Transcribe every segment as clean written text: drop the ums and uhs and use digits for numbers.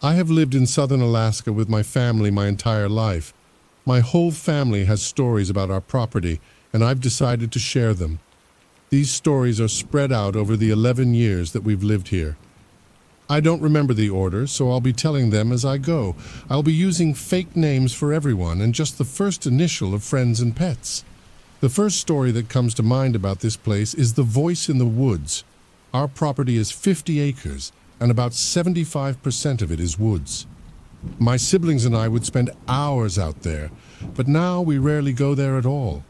I have lived in southern Alaska with my family my entire life. My whole family has stories about our property, and I've decided to share them. These stories are spread out over the 11 years that we've lived here. I don't remember the order, so I'll be telling them as I go. I'll be using fake names for everyone and just the first initial of friends and pets. The first story that comes to mind about this place is the voice in the woods. Our property is 50 acres, and about 75% of it is woods. My siblings and I would spend hours out there, but now we rarely go there at all.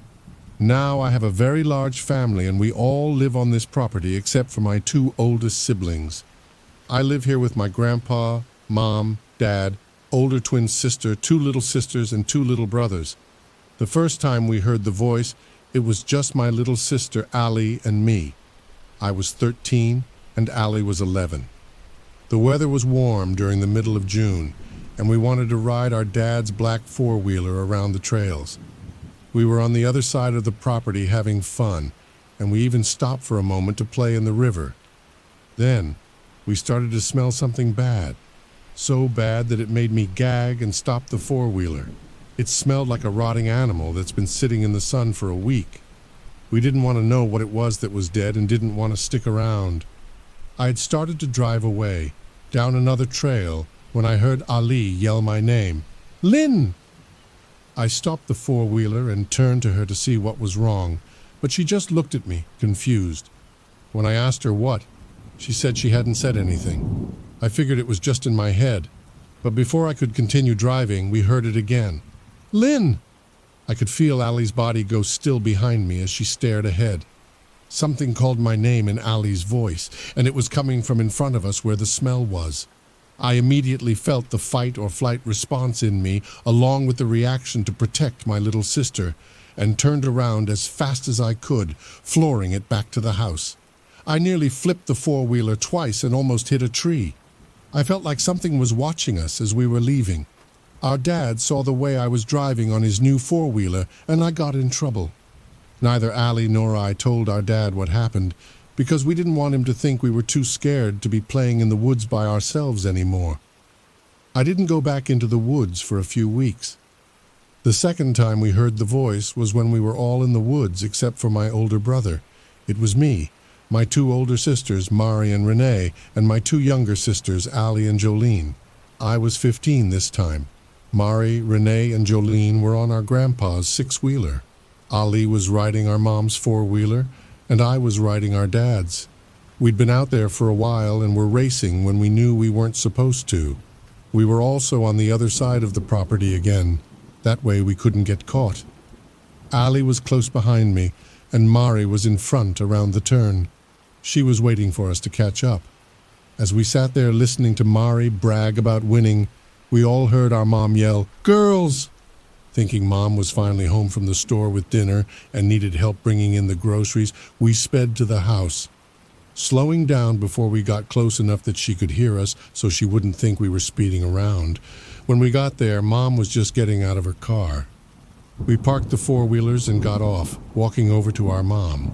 Now I have a very large family and we all live on this property except for my two oldest siblings. I live here with my grandpa, mom, dad, older twin sister, two little sisters, and two little brothers. The first time we heard the voice, it was just my little sister Allie and me. I was 13 and Allie was 11. The weather was warm during the middle of June, and we wanted to ride our dad's black four-wheeler around the trails. We were on the other side of the property having fun, and we even stopped for a moment to play in the river. Then, we started to smell something bad. So bad that it made me gag and stop the four-wheeler. It smelled like a rotting animal that's been sitting in the sun for a week. We didn't want to know what it was that was dead and didn't want to stick around. I had started to drive away, down another trail, when I heard Ali yell my name. "Lynn!" I stopped the four-wheeler and turned to her to see what was wrong, but she just looked at me, confused. When I asked her what, she said she hadn't said anything. I figured it was just in my head, but before I could continue driving, we heard it again. "Lynn!" I could feel Allie's body go still behind me as she stared ahead. Something called my name in Allie's voice, and it was coming from in front of us where the smell was. I immediately felt the fight or flight response in me, along with the reaction to protect my little sister, and turned around as fast as I could, flooring it back to the house. I nearly flipped the four-wheeler twice and almost hit a tree. I felt like something was watching us as we were leaving. Our dad saw the way I was driving on his new four-wheeler, and I got in trouble. Neither Allie nor I told our dad what happened, because we didn't want him to think we were too scared to be playing in the woods by ourselves anymore. I didn't go back into the woods for a few weeks. The second time we heard the voice was when we were all in the woods except for my older brother. It was me, my two older sisters, Mari and Renee, and my two younger sisters, Allie and Jolene. I was 15 this time. Mari, Renee, and Jolene were on our grandpa's six-wheeler. Ali was riding our mom's four-wheeler, and I was riding our dad's. We'd been out there for a while and were racing when we knew we weren't supposed to. We were also on the other side of the property again. That way we couldn't get caught. Ali was close behind me, and Mari was in front around the turn. She was waiting for us to catch up. As we sat there listening to Mari brag about winning, we all heard our mom yell, "Girls!" Thinking Mom was finally home from the store with dinner and needed help bringing in the groceries, we sped to the house. Slowing down before we got close enough that she could hear us so she wouldn't think we were speeding around. When we got there, Mom was just getting out of her car. We parked the four-wheelers and got off, walking over to our mom.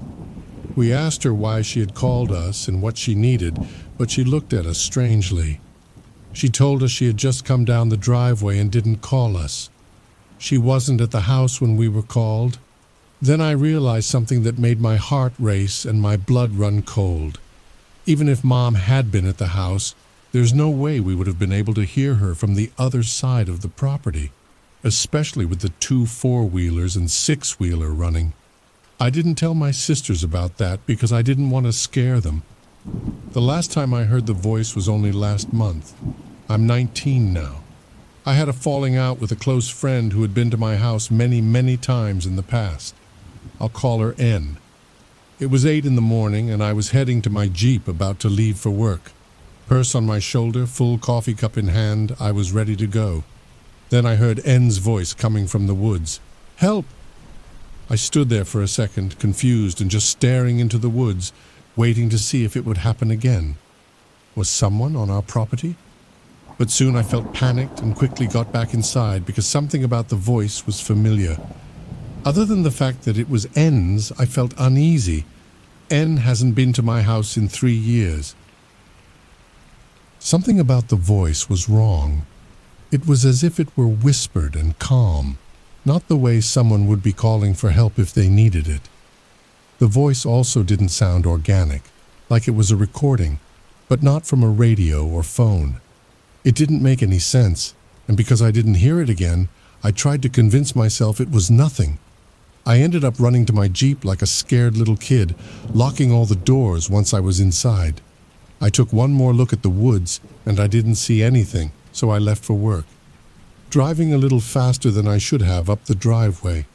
We asked her why she had called us and what she needed, but she looked at us strangely. She told us she had just come down the driveway and didn't call us. She wasn't at the house when we were called. Then I realized something that made my heart race and my blood run cold. Even if Mom had been at the house, there's no way we would have been able to hear her from the other side of the property, especially with the two four-wheelers and six-wheeler running. I didn't tell my sisters about that because I didn't want to scare them. The last time I heard the voice was only last month. I'm 19 now. I had a falling out with a close friend who had been to my house many, many times in the past. I'll call her N. It was 8 in the morning and I was heading to my Jeep about to leave for work. Purse on my shoulder, full coffee cup in hand, I was ready to go. Then I heard N's voice coming from the woods. "Help!" I stood there for a second, confused and just staring into the woods, waiting to see if it would happen again. Was someone on our property? But soon I felt panicked and quickly got back inside because something about the voice was familiar. Other than the fact that it was N's, I felt uneasy. N hasn't been to my house in 3 years. Something about the voice was wrong. It was as if it were whispered and calm, not the way someone would be calling for help if they needed it. The voice also didn't sound organic, like it was a recording, but not from a radio or phone. It didn't make any sense, and because I didn't hear it again, I tried to convince myself it was nothing. I ended up running to my Jeep like a scared little kid, locking all the doors once I was inside. I took one more look at the woods, and I didn't see anything, so I left for work. Driving a little faster than I should have up the driveway.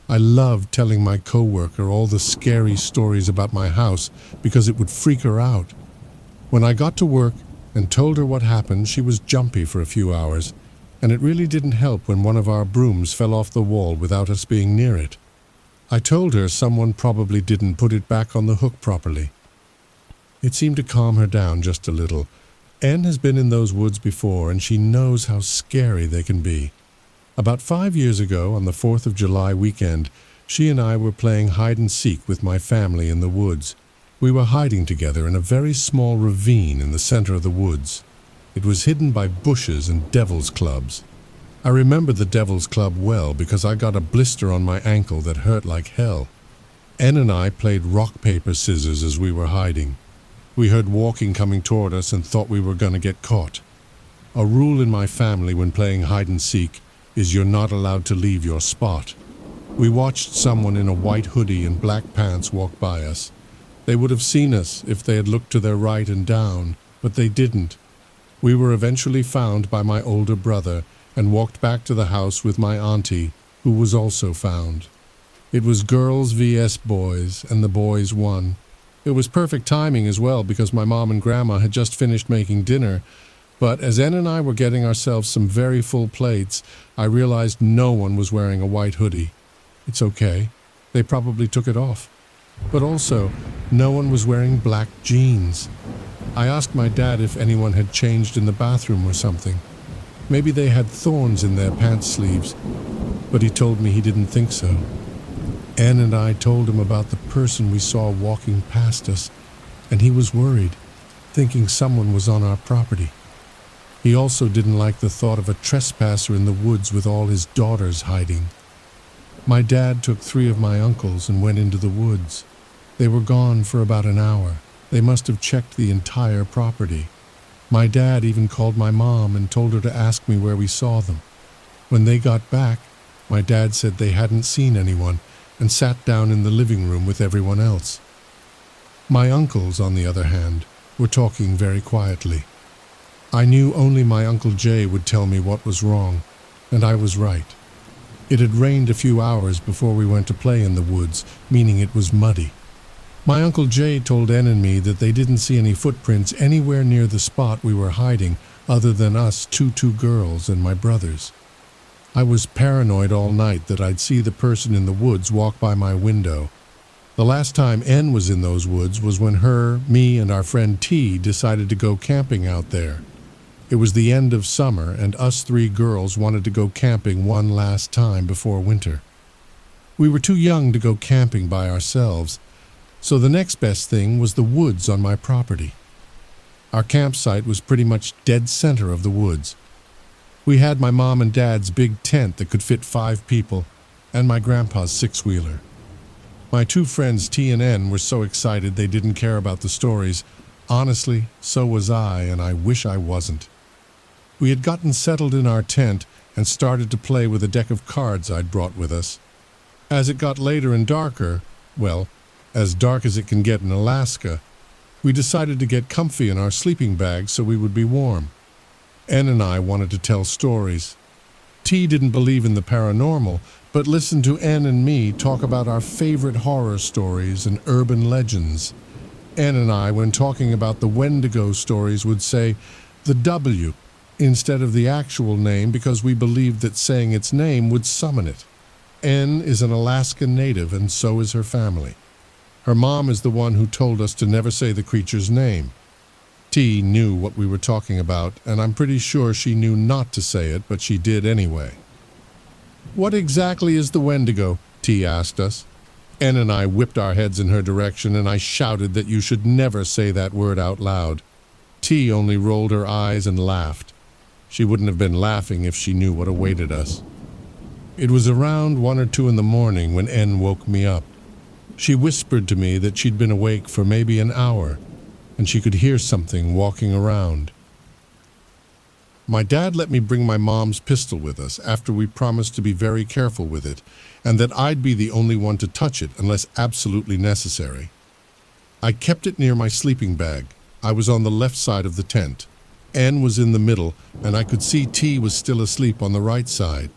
I loved telling my coworker all the scary stories about my house because it would freak her out. When I got to work and told her what happened, she was jumpy for a few hours, and it really didn't help when one of our brooms fell off the wall without us being near it. I told her someone probably didn't put it back on the hook properly. It seemed to calm her down just a little. Anne has been in those woods before, and she knows how scary they can be. About 5 years ago, on the 4th of July weekend, she and I were playing hide-and-seek with my family in the woods. We were hiding together in a very small ravine in the center of the woods. It was hidden by bushes and devil's clubs. I remember the devil's club well because I got a blister on my ankle that hurt like hell. Anne and I played rock, paper, scissors as we were hiding. We heard walking coming toward us and thought we were going to get caught. A rule in my family when playing hide-and-seek is you're not allowed to leave your spot. We watched someone in a white hoodie and black pants walk by us. They would have seen us if they had looked to their right and down, but they didn't. We were eventually found by my older brother and walked back to the house with my auntie, who was also found. It was girls vs boys, and the boys won. It was perfect timing as well because my mom and grandma had just finished making dinner, but as Anne and I were getting ourselves some very full plates, I realized no one was wearing a white hoodie. It's okay. They probably took it off. But also, no one was wearing black jeans. I asked my dad if anyone had changed in the bathroom or something. Maybe they had thorns in their pants sleeves, but he told me he didn't think so. Anne and I told him about the person we saw walking past us, and he was worried, thinking someone was on our property. He also didn't like the thought of a trespasser in the woods with all his daughters hiding. My dad took 3 of my uncles and went into the woods. They were gone for about an hour. They must have checked the entire property. My dad even called my mom and told her to ask me where we saw them. When they got back, my dad said they hadn't seen anyone and sat down in the living room with everyone else. My uncles, on the other hand, were talking very quietly. I knew only my Uncle Jay would tell me what was wrong, and I was right. It had rained a few hours before we went to play in the woods, meaning it was muddy. My Uncle Jay told Anne and me that they didn't see any footprints anywhere near the spot we were hiding other than us two girls and my brothers. I was paranoid all night that I'd see the person in the woods walk by my window. The last time Anne was in those woods was when her, me, and our friend T decided to go camping out there. It was the end of summer, and us 3 girls wanted to go camping one last time before winter. We were too young to go camping by ourselves, so the next best thing was the woods on my property. Our campsite was pretty much dead center of the woods. We had my mom and dad's big tent that could fit 5 people, and my grandpa's 6-wheeler. My 2 friends T and N were so excited they didn't care about the stories. Honestly, so was I, and I wish I wasn't. We had gotten settled in our tent and started to play with a deck of cards I'd brought with us. As it got later and darker, well, as dark as it can get in Alaska, we decided to get comfy in our sleeping bags so we would be warm. Anne and I wanted to tell stories. T didn't believe in the paranormal, but listened to Anne and me talk about our favorite horror stories and urban legends. Anne and I, when talking about the Wendigo stories, would say the W instead of the actual name because we believed that saying its name would summon it. Anne is an Alaskan native, and so is her family. Her mom is the one who told us to never say the creature's name. T knew what we were talking about, and I'm pretty sure she knew not to say it, but she did anyway. "What exactly is the Wendigo?" T asked us. Anne and I whipped our heads in her direction, and I shouted that you should never say that word out loud. T only rolled her eyes and laughed. She wouldn't have been laughing if she knew what awaited us. It was around 1 or 2 in the morning when N woke me up. She whispered to me that she'd been awake for maybe an hour, and she could hear something walking around. My dad let me bring my mom's pistol with us after we promised to be very careful with it, and that I'd be the only one to touch it unless absolutely necessary. I kept it near my sleeping bag. I was on the left side of the tent. N was in the middle, and I could see T was still asleep on the right side.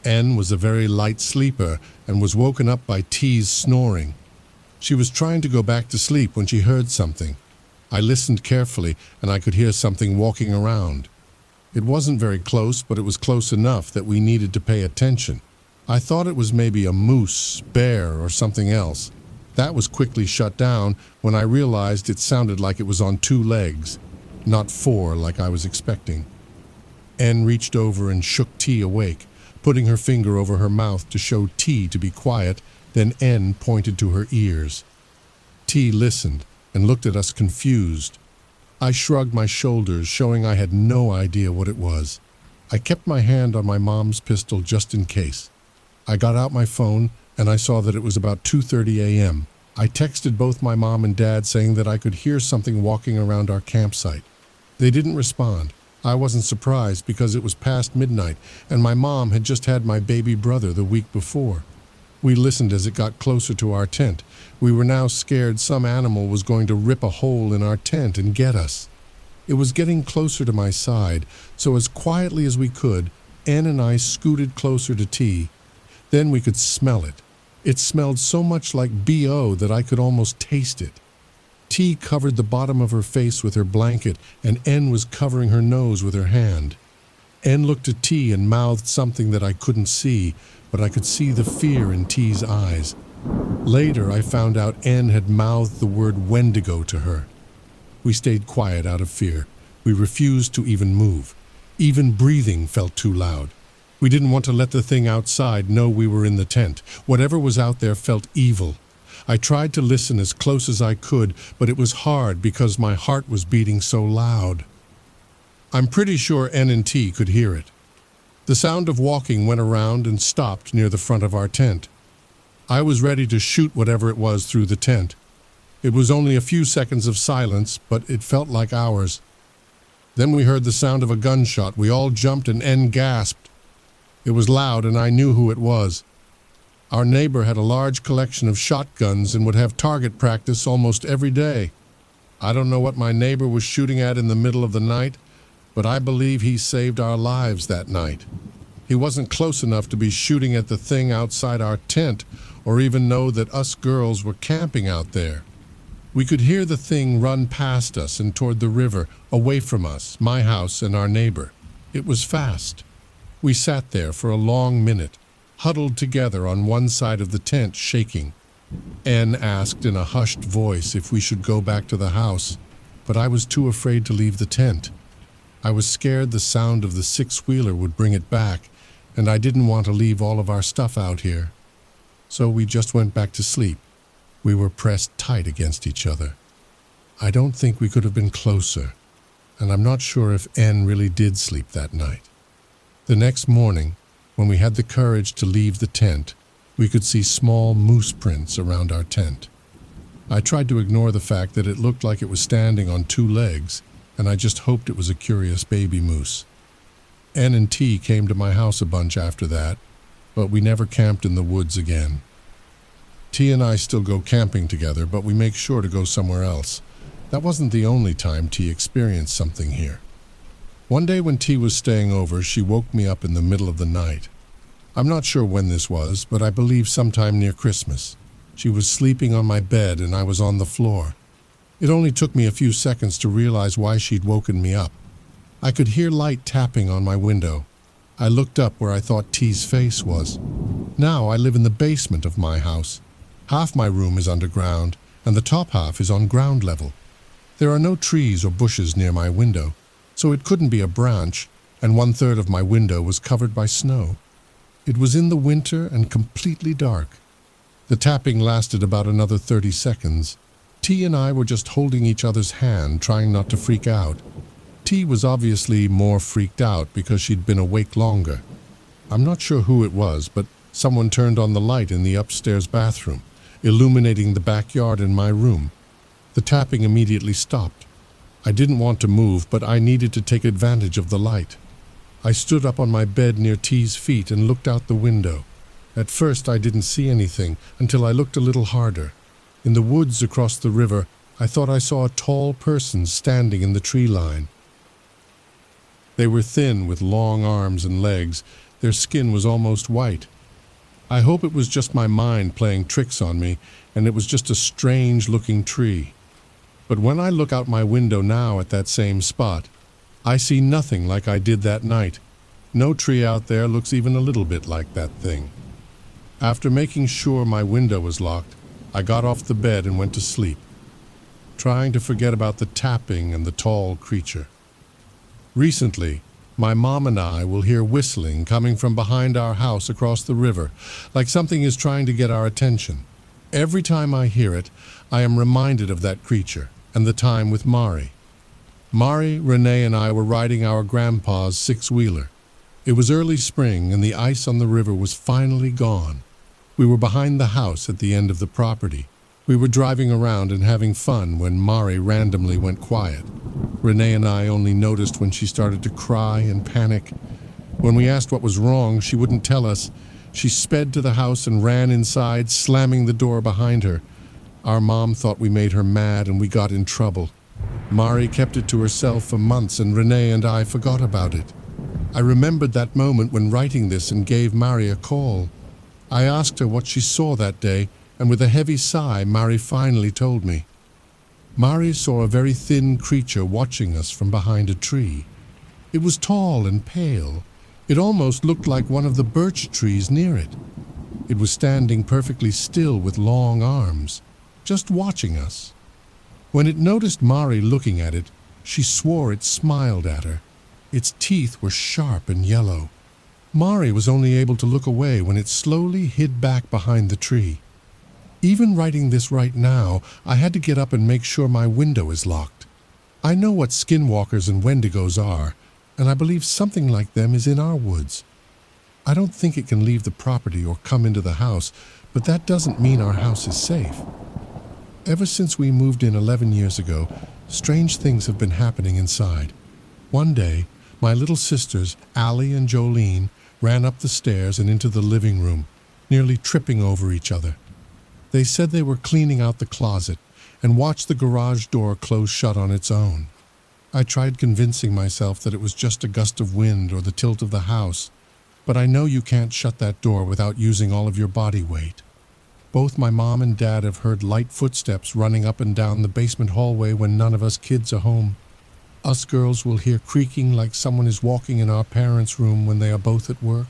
N was a very light sleeper and was woken up by T's snoring. She was trying to go back to sleep when she heard something. I listened carefully, and I could hear something walking around. It wasn't very close, but it was close enough that we needed to pay attention. I thought it was maybe a moose, bear, or something else. That was quickly shut down when I realized it sounded like it was on 2 legs, not 4 like I was expecting. N reached over and shook T awake, putting her finger over her mouth to show T to be quiet, then N pointed to her ears. T listened and looked at us confused. I shrugged my shoulders, showing I had no idea what it was. I kept my hand on my mom's pistol just in case. I got out my phone, and I saw that it was about 2:30 a.m. I texted both my mom and dad saying that I could hear something walking around our campsite. They didn't respond. I wasn't surprised because it was past midnight, and my mom had just had my baby brother the week before. We listened as it got closer to our tent. We were now scared some animal was going to rip a hole in our tent and get us. It was getting closer to my side, so as quietly as we could, N and I scooted closer to T. Then we could smell it. It smelled so much like BO that I could almost taste it. T covered the bottom of her face with her blanket, and N was covering her nose with her hand. N looked at T and mouthed something that I couldn't see, but I could see the fear in T's eyes. Later, I found out N had mouthed the word Wendigo to her. We stayed quiet out of fear. We refused to even move. Even breathing felt too loud. We didn't want to let the thing outside know we were in the tent. Whatever was out there felt evil. I tried to listen as close as I could, but it was hard because my heart was beating so loud. I'm pretty sure N and T could hear it. The sound of walking went around and stopped near the front of our tent. I was ready to shoot whatever it was through the tent. It was only a few seconds of silence, but it felt like hours. Then we heard the sound of a gunshot. We all jumped and N gasped. It was loud and I knew who it was. Our neighbor had a large collection of shotguns and would have target practice almost every day. I don't know what my neighbor was shooting at in the middle of the night, but I believe he saved our lives that night. He wasn't close enough to be shooting at the thing outside our tent or even know that us girls were camping out there. We could hear the thing run past us and toward the river, away from us, my house and our neighbor. It was fast. We sat there for a long minute, huddled together on one side of the tent, shaking. N asked in a hushed voice if we should go back to the house, but I was too afraid to leave the tent. I was scared the sound of the six-wheeler would bring it back, and I didn't want to leave all of our stuff out here. So we just went back to sleep. We were pressed tight against each other. I don't think we could have been closer, and I'm not sure if N really did sleep that night. The next morning, when we had the courage to leave the tent, we could see small moose prints around our tent. I tried to ignore the fact that it looked like it was standing on 2 legs, and I just hoped it was a curious baby moose. N and T came to my house a bunch after that, but we never camped in the woods again. T and I still go camping together, but we make sure to go somewhere else. That wasn't the only time T experienced something here. One day when T was staying over, she woke me up in the middle of the night. I'm not sure when this was, but I believe sometime near Christmas. She was sleeping on my bed and I was on the floor. It only took me a few seconds to realize why she'd woken me up. I could hear light tapping on my window. I looked up where I thought T's face was. Now I live in the basement of my house. Half my room is underground, and the top half is on ground level. There are no trees or bushes near my window, so it couldn't be a branch, and 1/3 of my window was covered by snow. It was in the winter and completely dark. The tapping lasted about another 30 seconds. T and I were just holding each other's hand, trying not to freak out. T was obviously more freaked out because she'd been awake longer. I'm not sure who it was, but someone turned on the light in the upstairs bathroom, illuminating the backyard and my room. The tapping immediately stopped. I didn't want to move, but I needed to take advantage of the light. I stood up on my bed near T's feet and looked out the window. At first I didn't see anything until I looked a little harder. In the woods across the river, I thought I saw a tall person standing in the tree line. They were thin with long arms and legs. Their skin was almost white. I hope it was just my mind playing tricks on me, and it was just a strange-looking tree. But when I look out my window now at that same spot, I see nothing like I did that night. No tree out there looks even a little bit like that thing. After making sure my window was locked, I got off the bed and went to sleep, trying to forget about the tapping and the tall creature. Recently, my mom and I will hear whistling coming from behind our house across the river, like something is trying to get our attention. Every time I hear it, I am reminded of that creature and the time with Mari. Mari, Renee, and I were riding our grandpa's six-wheeler. It was early spring and the ice on the river was finally gone. We were behind the house at the end of the property. We were driving around and having fun when Mari randomly went quiet. Renee and I only noticed when she started to cry and panic. When we asked what was wrong, she wouldn't tell us. She sped to the house and ran inside, slamming the door behind her. Our mom thought we made her mad and we got in trouble. Mari kept it to herself for months and Renee and I forgot about it. I remembered that moment when writing this and gave Mari a call. I asked her what she saw that day, and with a heavy sigh, Mari finally told me. Mari saw a very thin creature watching us from behind a tree. It was tall and pale. It almost looked like one of the birch trees near it. It was standing perfectly still with long arms, just watching us. When it noticed Mari looking at it, she swore it smiled at her. Its teeth were sharp and yellow. Mari was only able to look away when it slowly hid back behind the tree. Even writing this right now, I had to get up and make sure my window is locked. I know what skinwalkers and wendigos are, and I believe something like them is in our woods. I don't think it can leave the property or come into the house, but that doesn't mean our house is safe. Ever since we moved in 11 years ago, strange things have been happening inside. One day, my little sisters, Allie and Jolene, ran up the stairs and into the living room, nearly tripping over each other. They said they were cleaning out the closet and watched the garage door close shut on its own. I tried convincing myself that it was just a gust of wind or the tilt of the house, but I know you can't shut that door without using all of your body weight. Both my mom and dad have heard light footsteps running up and down the basement hallway when none of us kids are home. Us girls will hear creaking like someone is walking in our parents' room when they are both at work.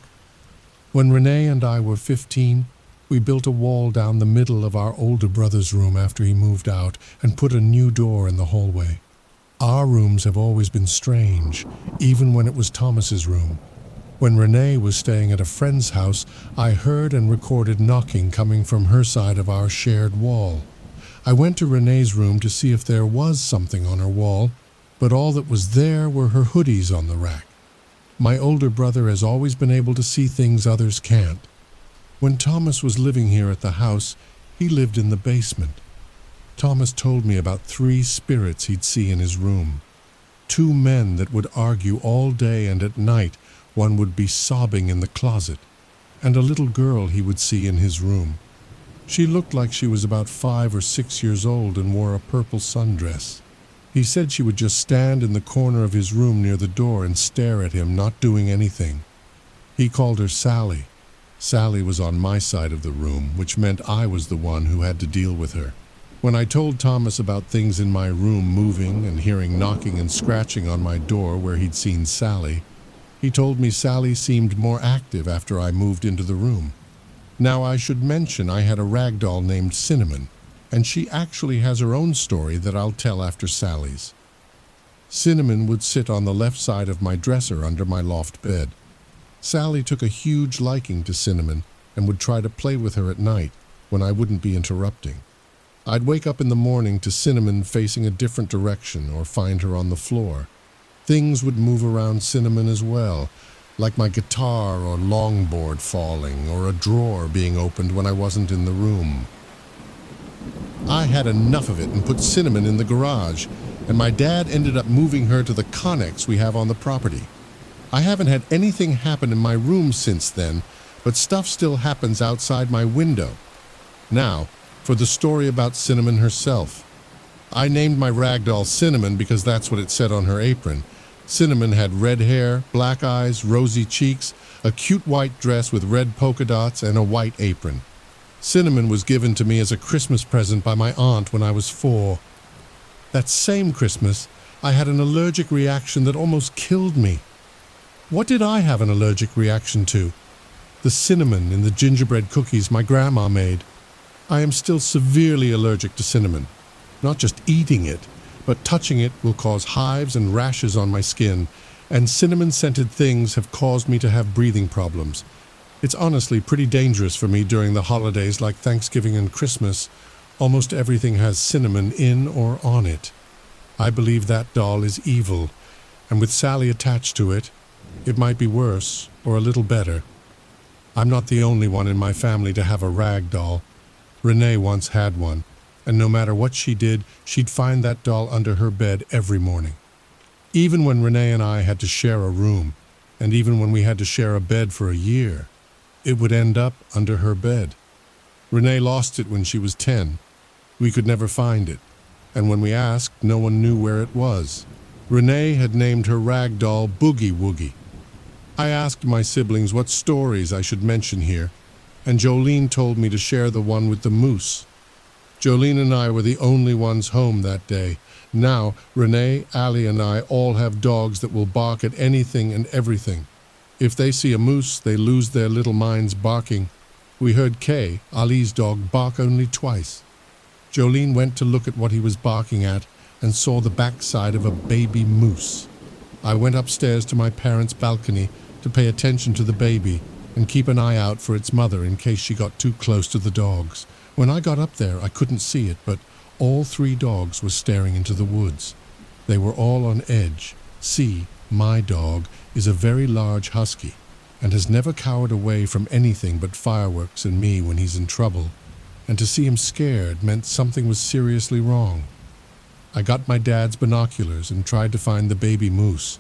When Renee and I were 15, we built a wall down the middle of our older brother's room after he moved out and put a new door in the hallway. Our rooms have always been strange, even when it was Thomas's room. When Renee was staying at a friend's house, I heard and recorded knocking coming from her side of our shared wall. I went to Renee's room to see if there was something on her wall, but all that was there were her hoodies on the rack. My older brother has always been able to see things others can't. When Thomas was living here at the house, he lived in the basement. Thomas told me about 3 spirits he'd see in his room. 2 men that would argue all day, and at night one would be sobbing in the closet, and a little girl he would see in his room. She looked like she was about 5 or 6 years old and wore a purple sundress. He said she would just stand in the corner of his room near the door and stare at him, not doing anything. He called her Sally. Sally was on my side of the room, which meant I was the one who had to deal with her. When I told Thomas about things in my room moving and hearing knocking and scratching on my door where he'd seen Sally, he told me Sally seemed more active after I moved into the room. Now I should mention I had a ragdoll named Cinnamon, and she actually has her own story that I'll tell after Sally's. Cinnamon would sit on the left side of my dresser under my loft bed. Sally took a huge liking to Cinnamon and would try to play with her at night when I wouldn't be interrupting. I'd wake up in the morning to Cinnamon facing a different direction or find her on the floor. Things would move around Cinnamon as well, like my guitar or longboard falling or a drawer being opened when I wasn't in the room. I had enough of it and put Cinnamon in the garage, and my dad ended up moving her to the Connex we have on the property. I haven't had anything happen in my room since then, but stuff still happens outside my window. Now, for the story about Cinnamon herself. I named my ragdoll Cinnamon because that's what it said on her apron. Cinnamon had red hair, black eyes, rosy cheeks, a cute white dress with red polka dots, and a white apron. Cinnamon was given to me as a Christmas present by my aunt when I was 4. That same Christmas, I had an allergic reaction that almost killed me. What did I have an allergic reaction to? The cinnamon in the gingerbread cookies my grandma made. I am still severely allergic to cinnamon. Not just eating it, but touching it will cause hives and rashes on my skin, and cinnamon-scented things have caused me to have breathing problems. It's honestly pretty dangerous for me during the holidays like Thanksgiving and Christmas. Almost everything has cinnamon in or on it. I believe that doll is evil, and with Sally attached to it, it might be worse or a little better. I'm not the only one in my family to have a rag doll. Renee once had one, and no matter what she did, she'd find that doll under her bed every morning. Even when Renee and I had to share a room, and even when we had to share a bed for a year, it would end up under her bed. Renee lost it when she was 10. We could never find it, and when we asked, no one knew where it was. Renee had named her rag doll Boogie Woogie. I asked my siblings what stories I should mention here, and Jolene told me to share the one with the moose. Jolene and I were the only ones home that day. Now, Renee, Allie, and I all have dogs that will bark at anything and everything. If they see a moose, they lose their little minds barking. We heard Kay, Ali's dog, bark only twice. Jolene went to look at what he was barking at and saw the backside of a baby moose. I went upstairs to my parents' balcony to pay attention to the baby and keep an eye out for its mother in case she got too close to the dogs. When I got up there, I couldn't see it, but all 3 dogs were staring into the woods. They were all on edge. See, my dog is a very large husky and has never cowered away from anything but fireworks and me when he's in trouble. And to see him scared meant something was seriously wrong. I got my dad's binoculars and tried to find the baby moose.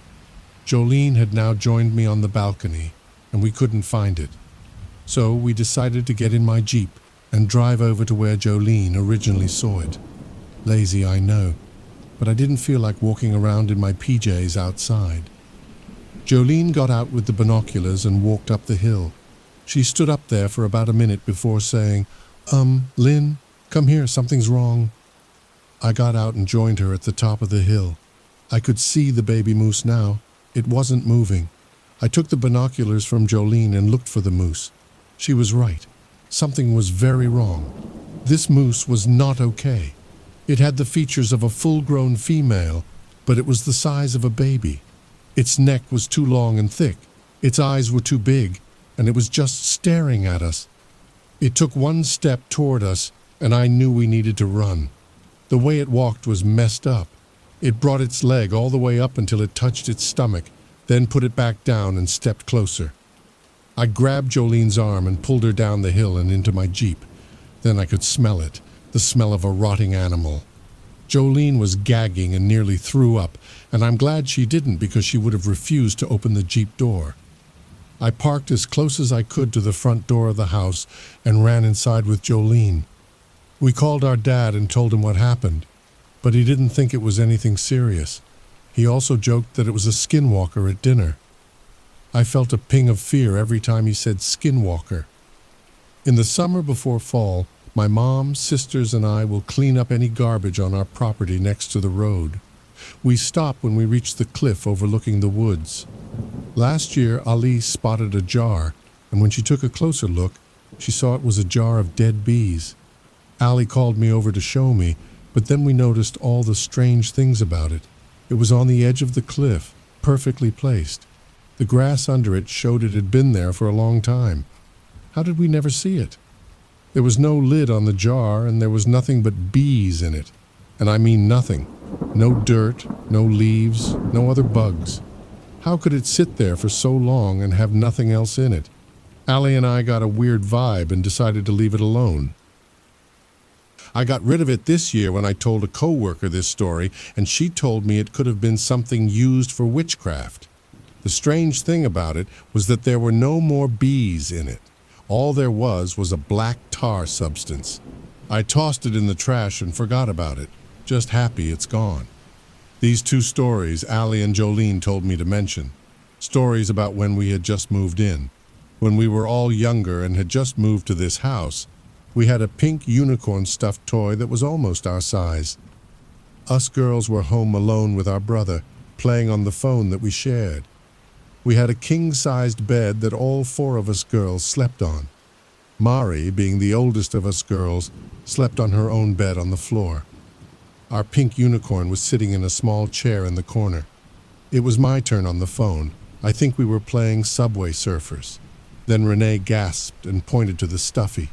Jolene had now joined me on the balcony, and we couldn't find it. So we decided to get in my Jeep and drive over to where Jolene originally saw it. Lazy, I know, but I didn't feel like walking around in my PJs outside. Jolene got out with the binoculars and walked up the hill. She stood up there for about a minute before saying, Lynn, come here, something's wrong." I got out and joined her at the top of the hill. I could see the baby moose now. It wasn't moving. I took the binoculars from Jolene and looked for the moose. She was right. Something was very wrong. This moose was not okay. It had the features of a full-grown female, but it was the size of a baby. Its neck was too long and thick. Its eyes were too big, and it was just staring at us. It took one step toward us, and I knew we needed to run. The way it walked was messed up. It brought its leg all the way up until it touched its stomach, then put it back down and stepped closer. I grabbed Jolene's arm and pulled her down the hill and into my Jeep. Then I could smell it, the smell of a rotting animal. Jolene was gagging and nearly threw up, and I'm glad she didn't because she would have refused to open the Jeep door. I parked as close as I could to the front door of the house and ran inside with Jolene. We called our dad and told him what happened, but he didn't think it was anything serious. He also joked that it was a skinwalker at dinner. I felt a ping of fear every time he said skinwalker. In the summer before fall, my mom, sisters, and I will clean up any garbage on our property next to the road. We stop when we reach the cliff overlooking the woods. Last year, Ali spotted a jar, and when she took a closer look, she saw it was a jar of dead bees. Ali called me over to show me, but then we noticed all the strange things about it. It was on the edge of the cliff, perfectly placed. The grass under it showed it had been there for a long time. How did we never see it? There was no lid on the jar, and there was nothing but bees in it. And I mean nothing. No dirt, no leaves, no other bugs. How could it sit there for so long and have nothing else in it? Allie and I got a weird vibe and decided to leave it alone. I got rid of it this year when I told a coworker this story, and she told me it could have been something used for witchcraft. The strange thing about it was that there were no more bees in it. All there was a black tar substance. I tossed it in the trash and forgot about it, just happy it's gone. These two stories Allie and Jolene told me to mention. Stories about when we had just moved in. When we were all younger and had just moved to this house, we had a pink unicorn stuffed toy that was almost our size. Us girls were home alone with our brother, playing on the phone that we shared. We had a king-sized bed that all four of us girls slept on. Mari, being the oldest of us girls, slept on her own bed on the floor. Our pink unicorn was sitting in a small chair in the corner. It was my turn on the phone. I think we were playing Subway Surfers. Then Renee gasped and pointed to the stuffy.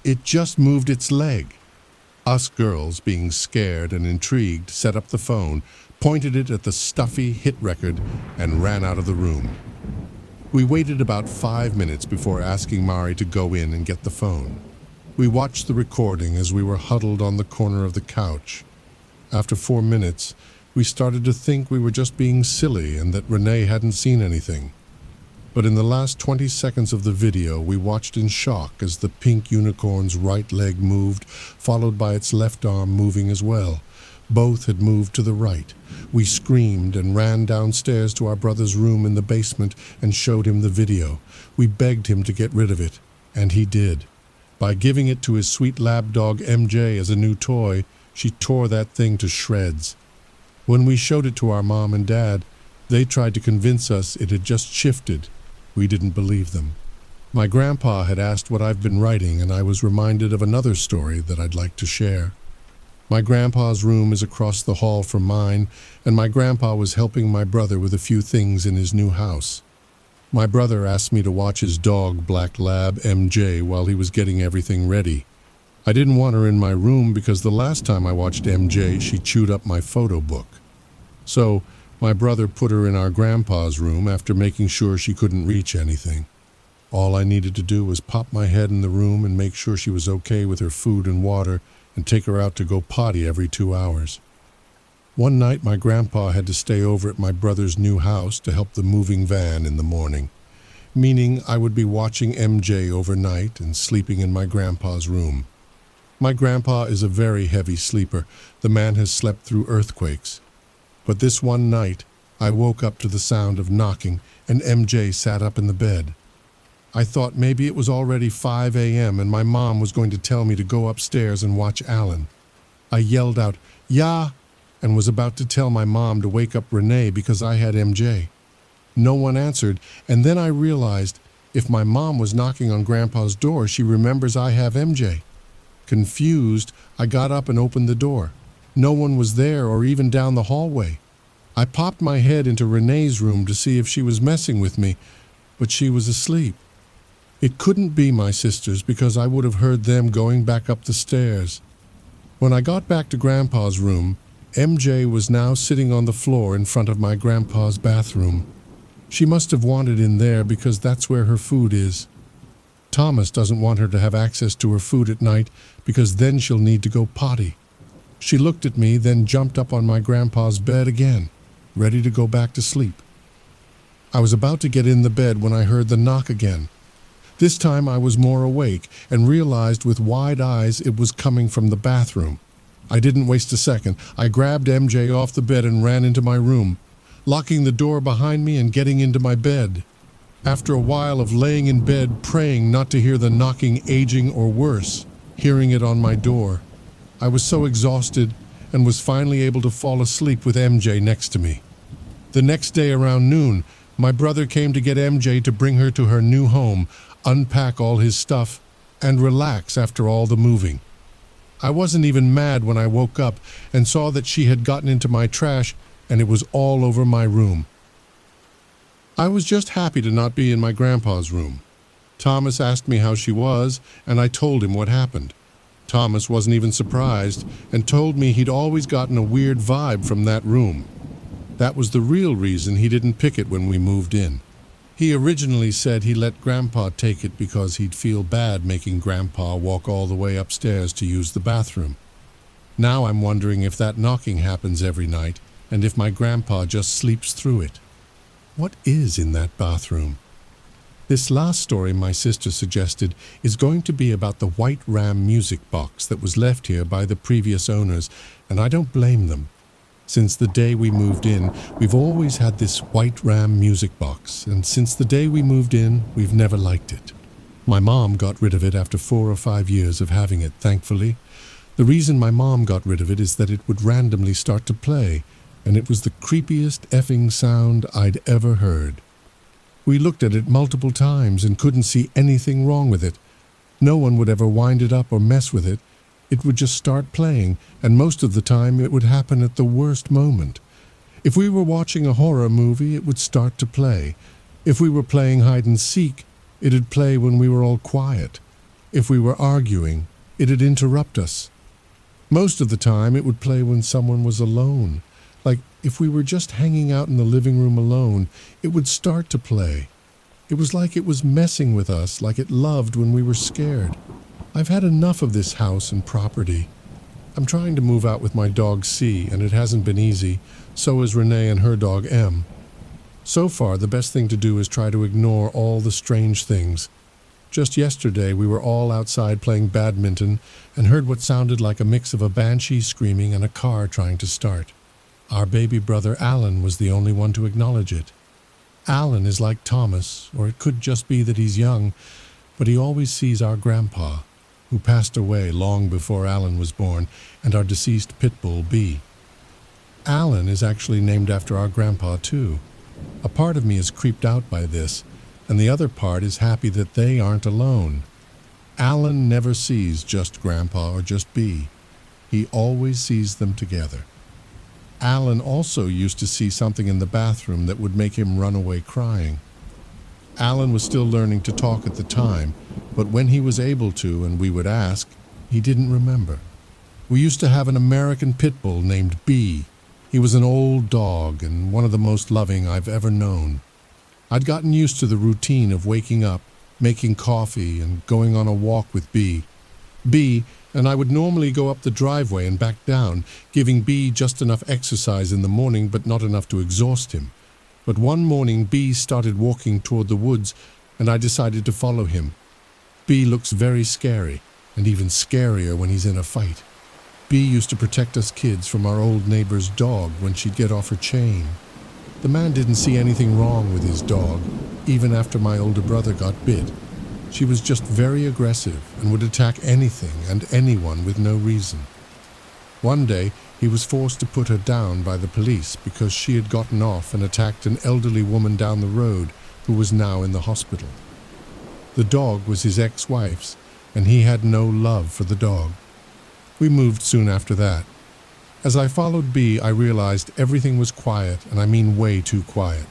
It just moved its leg. Us girls, being scared and intrigued, set up the phone, pointed it at the stuffy hit record, and ran out of the room. We waited about 5 minutes before asking Mari to go in and get the phone. We watched the recording as we were huddled on the corner of the couch. After 4 minutes, we started to think we were just being silly and that Renee hadn't seen anything. But in the last 20 seconds of the video, we watched in shock as the pink unicorn's right leg moved, followed by its left arm moving as well. Both had moved to the right. We screamed and ran downstairs to our brother's room in the basement and showed him the video. We begged him to get rid of it, and he did. By giving it to his sweet lab dog MJ as a new toy, she tore that thing to shreds. When we showed it to our mom and dad, they tried to convince us it had just shifted. We didn't believe them. My grandpa had asked what I've been writing, and I was reminded of another story that I'd like to share. My grandpa's room is across the hall from mine, and my grandpa was helping my brother with a few things in his new house. My brother asked me to watch his dog, Black Lab MJ, while he was getting everything ready. I didn't want her in my room because the last time I watched MJ, she chewed up my photo book. So, my brother put her in our grandpa's room after making sure she couldn't reach anything. All I needed to do was pop my head in the room and make sure she was okay with her food and water and take her out to go potty every 2 hours. One night my grandpa had to stay over at my brother's new house to help the moving van in the morning, meaning I would be watching MJ overnight and sleeping in my grandpa's room. My grandpa is a very heavy sleeper. The man has slept through earthquakes. But this one night, I woke up to the sound of knocking, and MJ sat up in the bed. I thought maybe it was already 5 a.m. and my mom was going to tell me to go upstairs and watch Alan. I yelled out, "Yeah," and was about to tell my mom to wake up Renee because I had MJ. No one answered, and then I realized if my mom was knocking on Grandpa's door, she remembers I have MJ. Confused, I got up and opened the door. No one was there or even down the hallway. I popped my head into Renee's room to see if she was messing with me, but she was asleep. It couldn't be my sisters because I would have heard them going back up the stairs. When I got back to Grandpa's room, MJ was now sitting on the floor in front of my grandpa's bathroom. She must have wanted in there because that's where her food is. Thomas doesn't want her to have access to her food at night because then she'll need to go potty. She looked at me, then jumped up on my grandpa's bed again, ready to go back to sleep. I was about to get in the bed when I heard the knock again. This time I was more awake and realized with wide eyes it was coming from the bathroom. I didn't waste a second. I grabbed MJ off the bed and ran into my room, locking the door behind me and getting into my bed. After a while of laying in bed praying not to hear the knocking, aging, or worse, hearing it on my door, I was so exhausted and was finally able to fall asleep with MJ next to me. The next day around noon, my brother came to get MJ to bring her to her new home, unpack all his stuff, and relax after all the moving. I wasn't even mad when I woke up and saw that she had gotten into my trash and it was all over my room. I was just happy to not be in my grandpa's room. Thomas asked me how she was, and I told him what happened. Thomas wasn't even surprised and told me he'd always gotten a weird vibe from that room. That was the real reason he didn't pick it when we moved in. He originally said he let Grandpa take it because he'd feel bad making Grandpa walk all the way upstairs to use the bathroom. Now I'm wondering if that knocking happens every night and if my Grandpa just sleeps through it. What is in that bathroom? This last story my sister suggested is going to be about the white Ram music box that was left here by the previous owners, and I don't blame them. Since the day we moved in, we've always had this white Ram music box, and since the day we moved in, we've never liked it. My mom got rid of it after 4 or 5 years of having it, thankfully. The reason my mom got rid of it is that it would randomly start to play, and it was the creepiest effing sound I'd ever heard. We looked at it multiple times and couldn't see anything wrong with it. No one would ever wind it up or mess with it. It would just start playing, and most of the time it would happen at the worst moment. If we were watching a horror movie, it would start to play. If we were playing hide and seek, it'd play when we were all quiet. If we were arguing, it'd interrupt us. Most of the time it would play when someone was alone. Like, if we were just hanging out in the living room alone, it would start to play. It was like it was messing with us, like it loved when we were scared. I've had enough of this house and property. I'm trying to move out with my dog C, and it hasn't been easy. So is Renee and her dog M. So far, the best thing to do is try to ignore all the strange things. Just yesterday, we were all outside playing badminton and heard what sounded like a mix of a banshee screaming and a car trying to start. Our baby brother Alan was the only one to acknowledge it. Alan is like Thomas, or it could just be that he's young, but he always sees our grandpa, who passed away long before Alan was born, and our deceased pit bull B. Alan is actually named after our grandpa too. A part of me is creeped out by this, and the other part is happy that they aren't alone. Alan never sees just Grandpa or just B. He always sees them together. Alan also used to see something in the bathroom that would make him run away crying. Alan was still learning to talk at the time, but when he was able to and we would ask, he didn't remember. We used to have an American pit bull named B. He was an old dog and one of the most loving I've ever known. I'd gotten used to the routine of waking up, making coffee, and going on a walk with B. B and I would normally go up the driveway and back down, giving B just enough exercise in the morning but not enough to exhaust him. But one morning B started walking toward the woods, and I decided to follow him. B looks very scary, and even scarier when he's in a fight. B used to protect us kids from our old neighbor's dog when she'd get off her chain. The man didn't see anything wrong with his dog, even after my older brother got bit. She was just very aggressive and would attack anything and anyone with no reason. One day, he was forced to put her down by the police because she had gotten off and attacked an elderly woman down the road who was now in the hospital. The dog was his ex-wife's, and he had no love for the dog. We moved soon after that. As I followed B, I realized everything was quiet, and I mean way too quiet.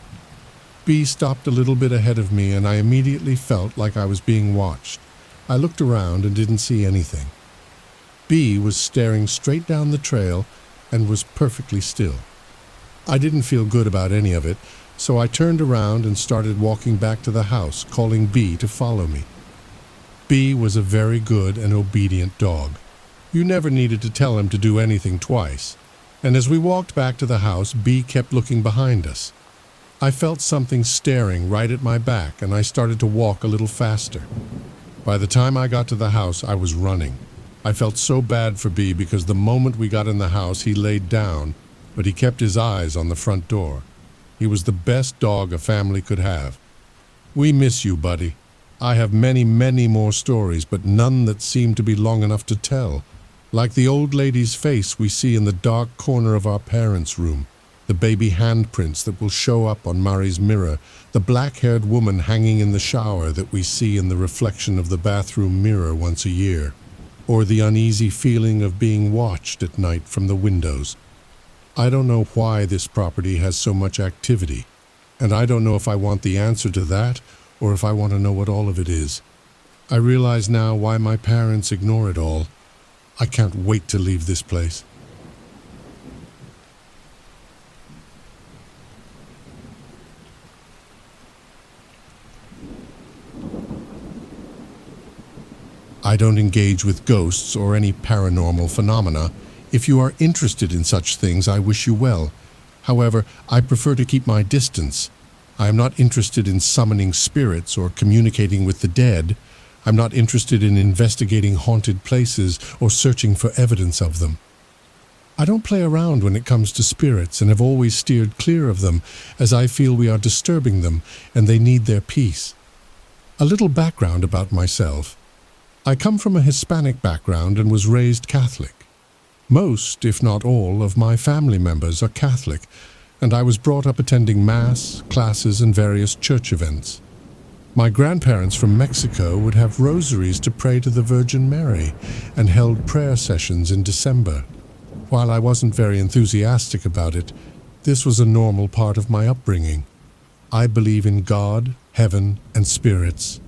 B stopped a little bit ahead of me, and I immediately felt like I was being watched. I looked around and didn't see anything. B was staring straight down the trail and was perfectly still. I didn't feel good about any of it, so I turned around and started walking back to the house, calling B to follow me. B was a very good and obedient dog. You never needed to tell him to do anything twice. And as we walked back to the house, B kept looking behind us. I felt something staring right at my back, and I started to walk a little faster. By the time I got to the house, I was running. I felt so bad for B because the moment we got in the house, he laid down, but he kept his eyes on the front door. He was the best dog a family could have. We miss you, buddy. I have many, many more stories, but none that seem to be long enough to tell. Like the old lady's face we see in the dark corner of our parents' room, the baby handprints that will show up on Mari's mirror, the black-haired woman hanging in the shower that we see in the reflection of the bathroom mirror once a year, or the uneasy feeling of being watched at night from the windows. I don't know why this property has so much activity, and I don't know if I want the answer to that or if I want to know what all of it is. I realize now why my parents ignore it all. I can't wait to leave this place. I don't engage with ghosts or any paranormal phenomena. If you are interested in such things, I wish you well. However, I prefer to keep my distance. I am not interested in summoning spirits or communicating with the dead. I'm not interested in investigating haunted places or searching for evidence of them. I don't play around when it comes to spirits and have always steered clear of them, as I feel we are disturbing them and they need their peace. A little background about myself. I come from a Hispanic background and was raised Catholic. Most, if not all, of my family members are Catholic, and I was brought up attending Mass, classes, and various church events. My grandparents from Mexico would have rosaries to pray to the Virgin Mary and held prayer sessions in December. While I wasn't very enthusiastic about it, this was a normal part of my upbringing. I believe in God, heaven, and spirits.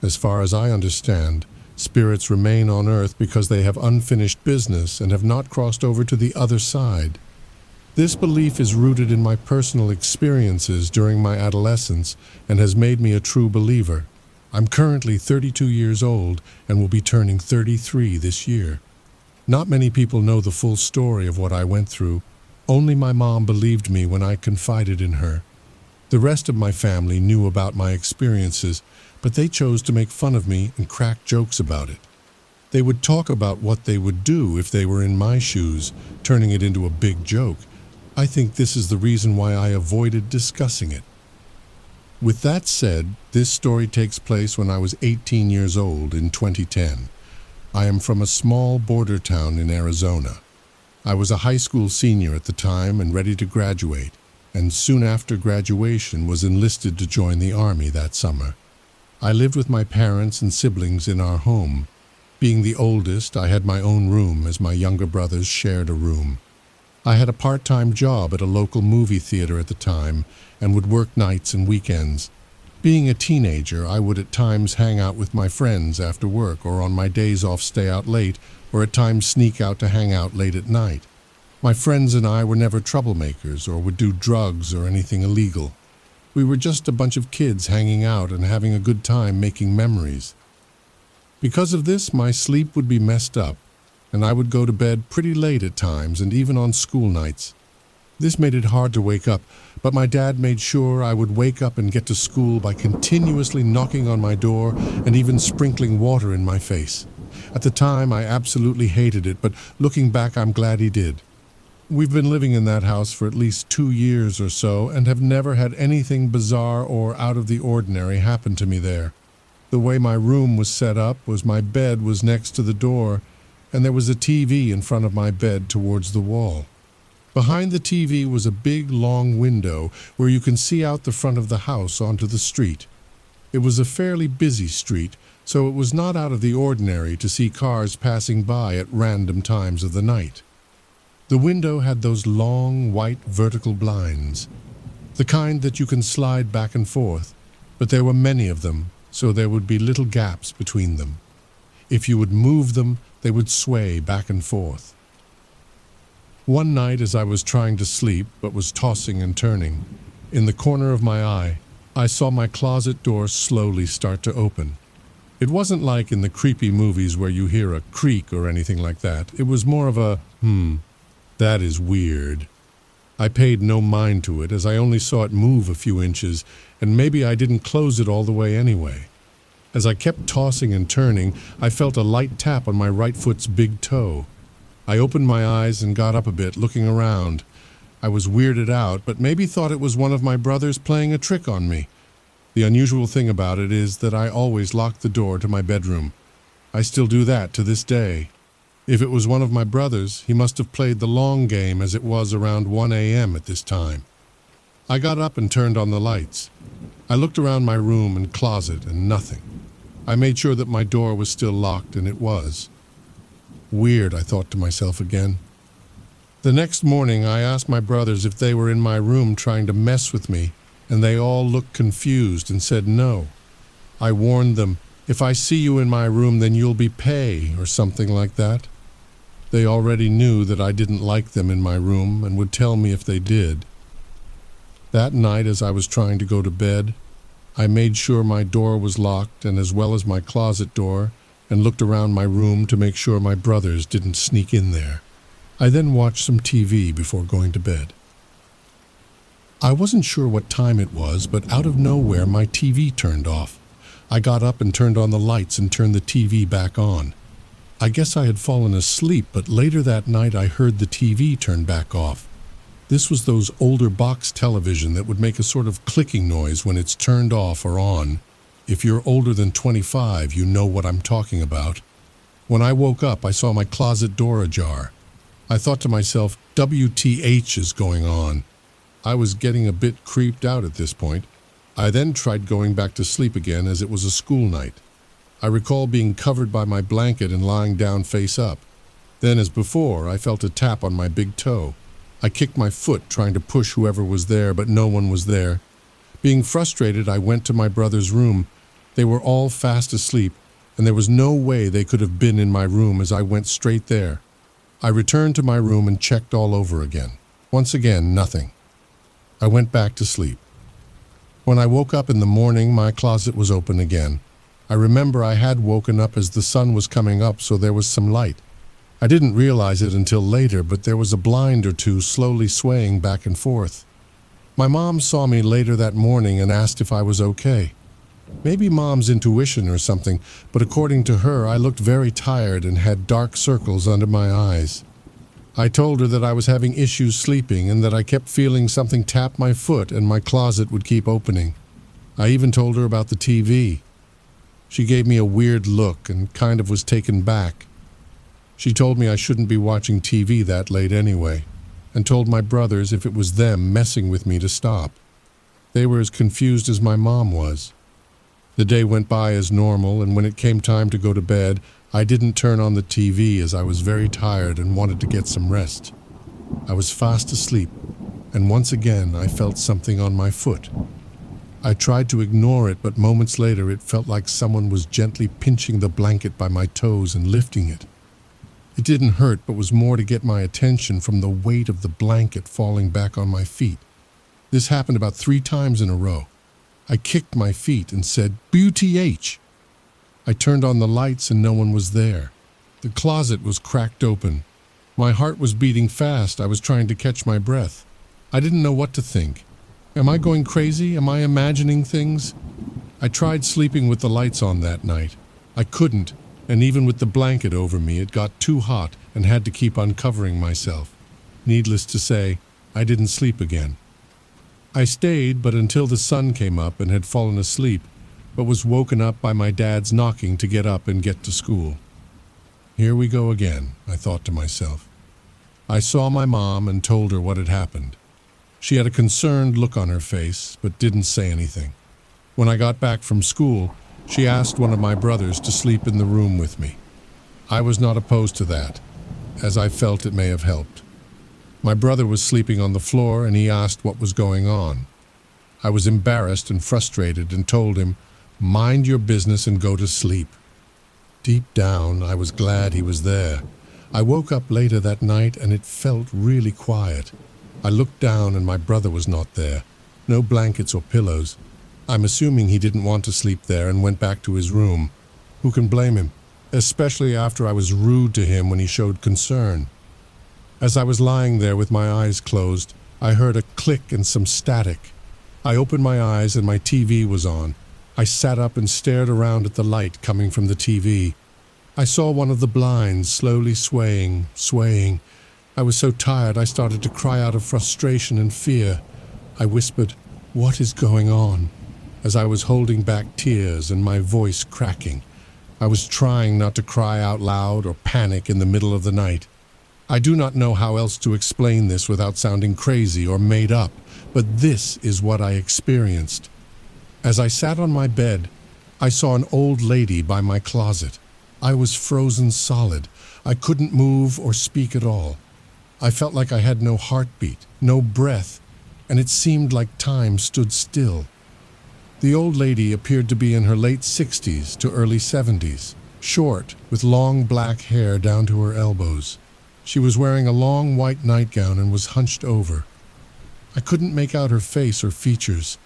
As far as I understand, spirits remain on Earth because they have unfinished business and have not crossed over to the other side. This belief is rooted in my personal experiences during my adolescence and has made me a true believer. I'm currently 32 years old and will be turning 33 this year. Not many people know the full story of what I went through. Only my mom believed me when I confided in her. The rest of my family knew about my experiences, but they chose to make fun of me and crack jokes about it. They would talk about what they would do if they were in my shoes, turning it into a big joke. I think this is the reason why I avoided discussing it. With that said, this story takes place when I was 18 years old in 2010. I am from a small border town in Arizona. I was a high school senior at the time and ready to graduate, and soon after graduation was enlisted to join the Army that summer. I lived with my parents and siblings in our home. Being the oldest, I had my own room as my younger brothers shared a room. I had a part-time job at a local movie theater at the time and would work nights and weekends. Being a teenager, I would at times hang out with my friends after work or on my days off stay out late or at times sneak out to hang out late at night. My friends and I were never troublemakers or would do drugs or anything illegal. We were just a bunch of kids hanging out and having a good time making memories. Because of this, my sleep would be messed up, and I would go to bed pretty late at times and even on school nights. This made it hard to wake up, but my dad made sure I would wake up and get to school by continuously knocking on my door and even sprinkling water in my face. At the time, I absolutely hated it, but looking back, I'm glad he did. We've been living in that house for at least 2 years or so and have never had anything bizarre or out of the ordinary happen to me there. The way my room was set up was my bed was next to the door, and there was a TV in front of my bed towards the wall. Behind the TV was a big, long window where you can see out the front of the house onto the street. It was a fairly busy street, so it was not out of the ordinary to see cars passing by at random times of the night. The window had those long, white, vertical blinds, the kind that you can slide back and forth, but there were many of them, so there would be little gaps between them. If you would move them, they would sway back and forth. One night as I was trying to sleep, but was tossing and turning, in the corner of my eye, I saw my closet door slowly start to open. It wasn't like in the creepy movies where you hear a creak or anything like that. It was more of a, that is weird. I paid no mind to it as I only saw it move a few inches, and maybe I didn't close it all the way anyway. As I kept tossing and turning, I felt a light tap on my right foot's big toe. I opened my eyes and got up a bit, looking around. I was weirded out, but maybe thought it was one of my brothers playing a trick on me. The unusual thing about it is that I always lock the door to my bedroom. I still do that to this day. If it was one of my brothers, he must have played the long game as it was around 1 a.m. at this time. I got up and turned on the lights. I looked around my room and closet and nothing. I made sure that my door was still locked, and it was. Weird, I thought to myself again. The next morning, I asked my brothers if they were in my room trying to mess with me, and they all looked confused and said no. I warned them, "If I see you in my room, then you'll be pay," or something like that. They already knew that I didn't like them in my room and would tell me if they did. That night, as I was trying to go to bed, I made sure my door was locked, and as well as my closet door, and looked around my room to make sure my brothers didn't sneak in there. I then watched some TV before going to bed. I wasn't sure what time it was, but out of nowhere my TV turned off. I got up and turned on the lights and turned the TV back on. I guess I had fallen asleep, but later that night I heard the TV turn back off. This was those older box television that would make a sort of clicking noise when it's turned off or on. If you're older than 25, you know what I'm talking about. When I woke up, I saw my closet door ajar. I thought to myself, WTH is going on? I was getting a bit creeped out at this point. I then tried going back to sleep again as it was a school night. I recall being covered by my blanket and lying down face up. Then, as before, I felt a tap on my big toe. I kicked my foot trying to push whoever was there, but no one was there. Being frustrated, I went to my brother's room. They were all fast asleep, and there was no way they could have been in my room as I went straight there. I returned to my room and checked all over again. Once again, nothing. I went back to sleep. When I woke up in the morning, my closet was open again. I remember I had woken up as the sun was coming up, so there was some light. I didn't realize it until later, but there was a blind or two slowly swaying back and forth. My mom saw me later that morning and asked if I was okay. Maybe Mom's intuition or something, but according to her, I looked very tired and had dark circles under my eyes. I told her that I was having issues sleeping and that I kept feeling something tap my foot and my closet would keep opening. I even told her about the TV. She gave me a weird look and kind of was taken back. She told me I shouldn't be watching TV that late anyway, and told my brothers if it was them messing with me to stop. They were as confused as my mom was. The day went by as normal, and when it came time to go to bed, I didn't turn on the TV as I was very tired and wanted to get some rest. I was fast asleep, and once again I felt something on my foot. I tried to ignore it, but moments later it felt like someone was gently pinching the blanket by my toes and lifting it. It didn't hurt, but was more to get my attention from the weight of the blanket falling back on my feet. This happened about 3 times in a row. I kicked my feet and said, "BTH!" I turned on the lights and no one was there. The closet was cracked open. My heart was beating fast. I was trying to catch my breath. I didn't know what to think. Am I going crazy? Am I imagining things? I tried sleeping with the lights on that night. I couldn't, and even with the blanket over me, it got too hot and had to keep uncovering myself. Needless to say, I didn't sleep again. I stayed, but until the sun came up and had fallen asleep, but was woken up by my dad's knocking to get up and get to school. Here we go again, I thought to myself. I saw my mom and told her what had happened. She had a concerned look on her face, but didn't say anything. When I got back from school, she asked one of my brothers to sleep in the room with me. I was not opposed to that, as I felt it may have helped. My brother was sleeping on the floor and he asked what was going on. I was embarrassed and frustrated and told him, "Mind your business and go to sleep." Deep down, I was glad he was there. I woke up later that night and it felt really quiet. I looked down and my brother was not there. No blankets or pillows. I'm assuming he didn't want to sleep there and went back to his room. Who can blame him? Especially after I was rude to him when he showed concern. As I was lying there with my eyes closed, I heard a click and some static. I opened my eyes and my TV was on. I sat up and stared around at the light coming from the TV. I saw one of the blinds slowly swaying. I was so tired I started to cry out of frustration and fear. I whispered, "What is going on?" as I was holding back tears and my voice cracking. I was trying not to cry out loud or panic in the middle of the night. I do not know how else to explain this without sounding crazy or made up, but this is what I experienced. As I sat on my bed, I saw an old lady by my closet. I was frozen solid. I couldn't move or speak at all. I felt like I had no heartbeat, no breath. and it seemed like time stood still. The old lady appeared to be in her late 60s to early 70s, short, with long black hair down to her elbows. She was wearing a long white nightgown and was hunched over. I couldn't make out her face or features.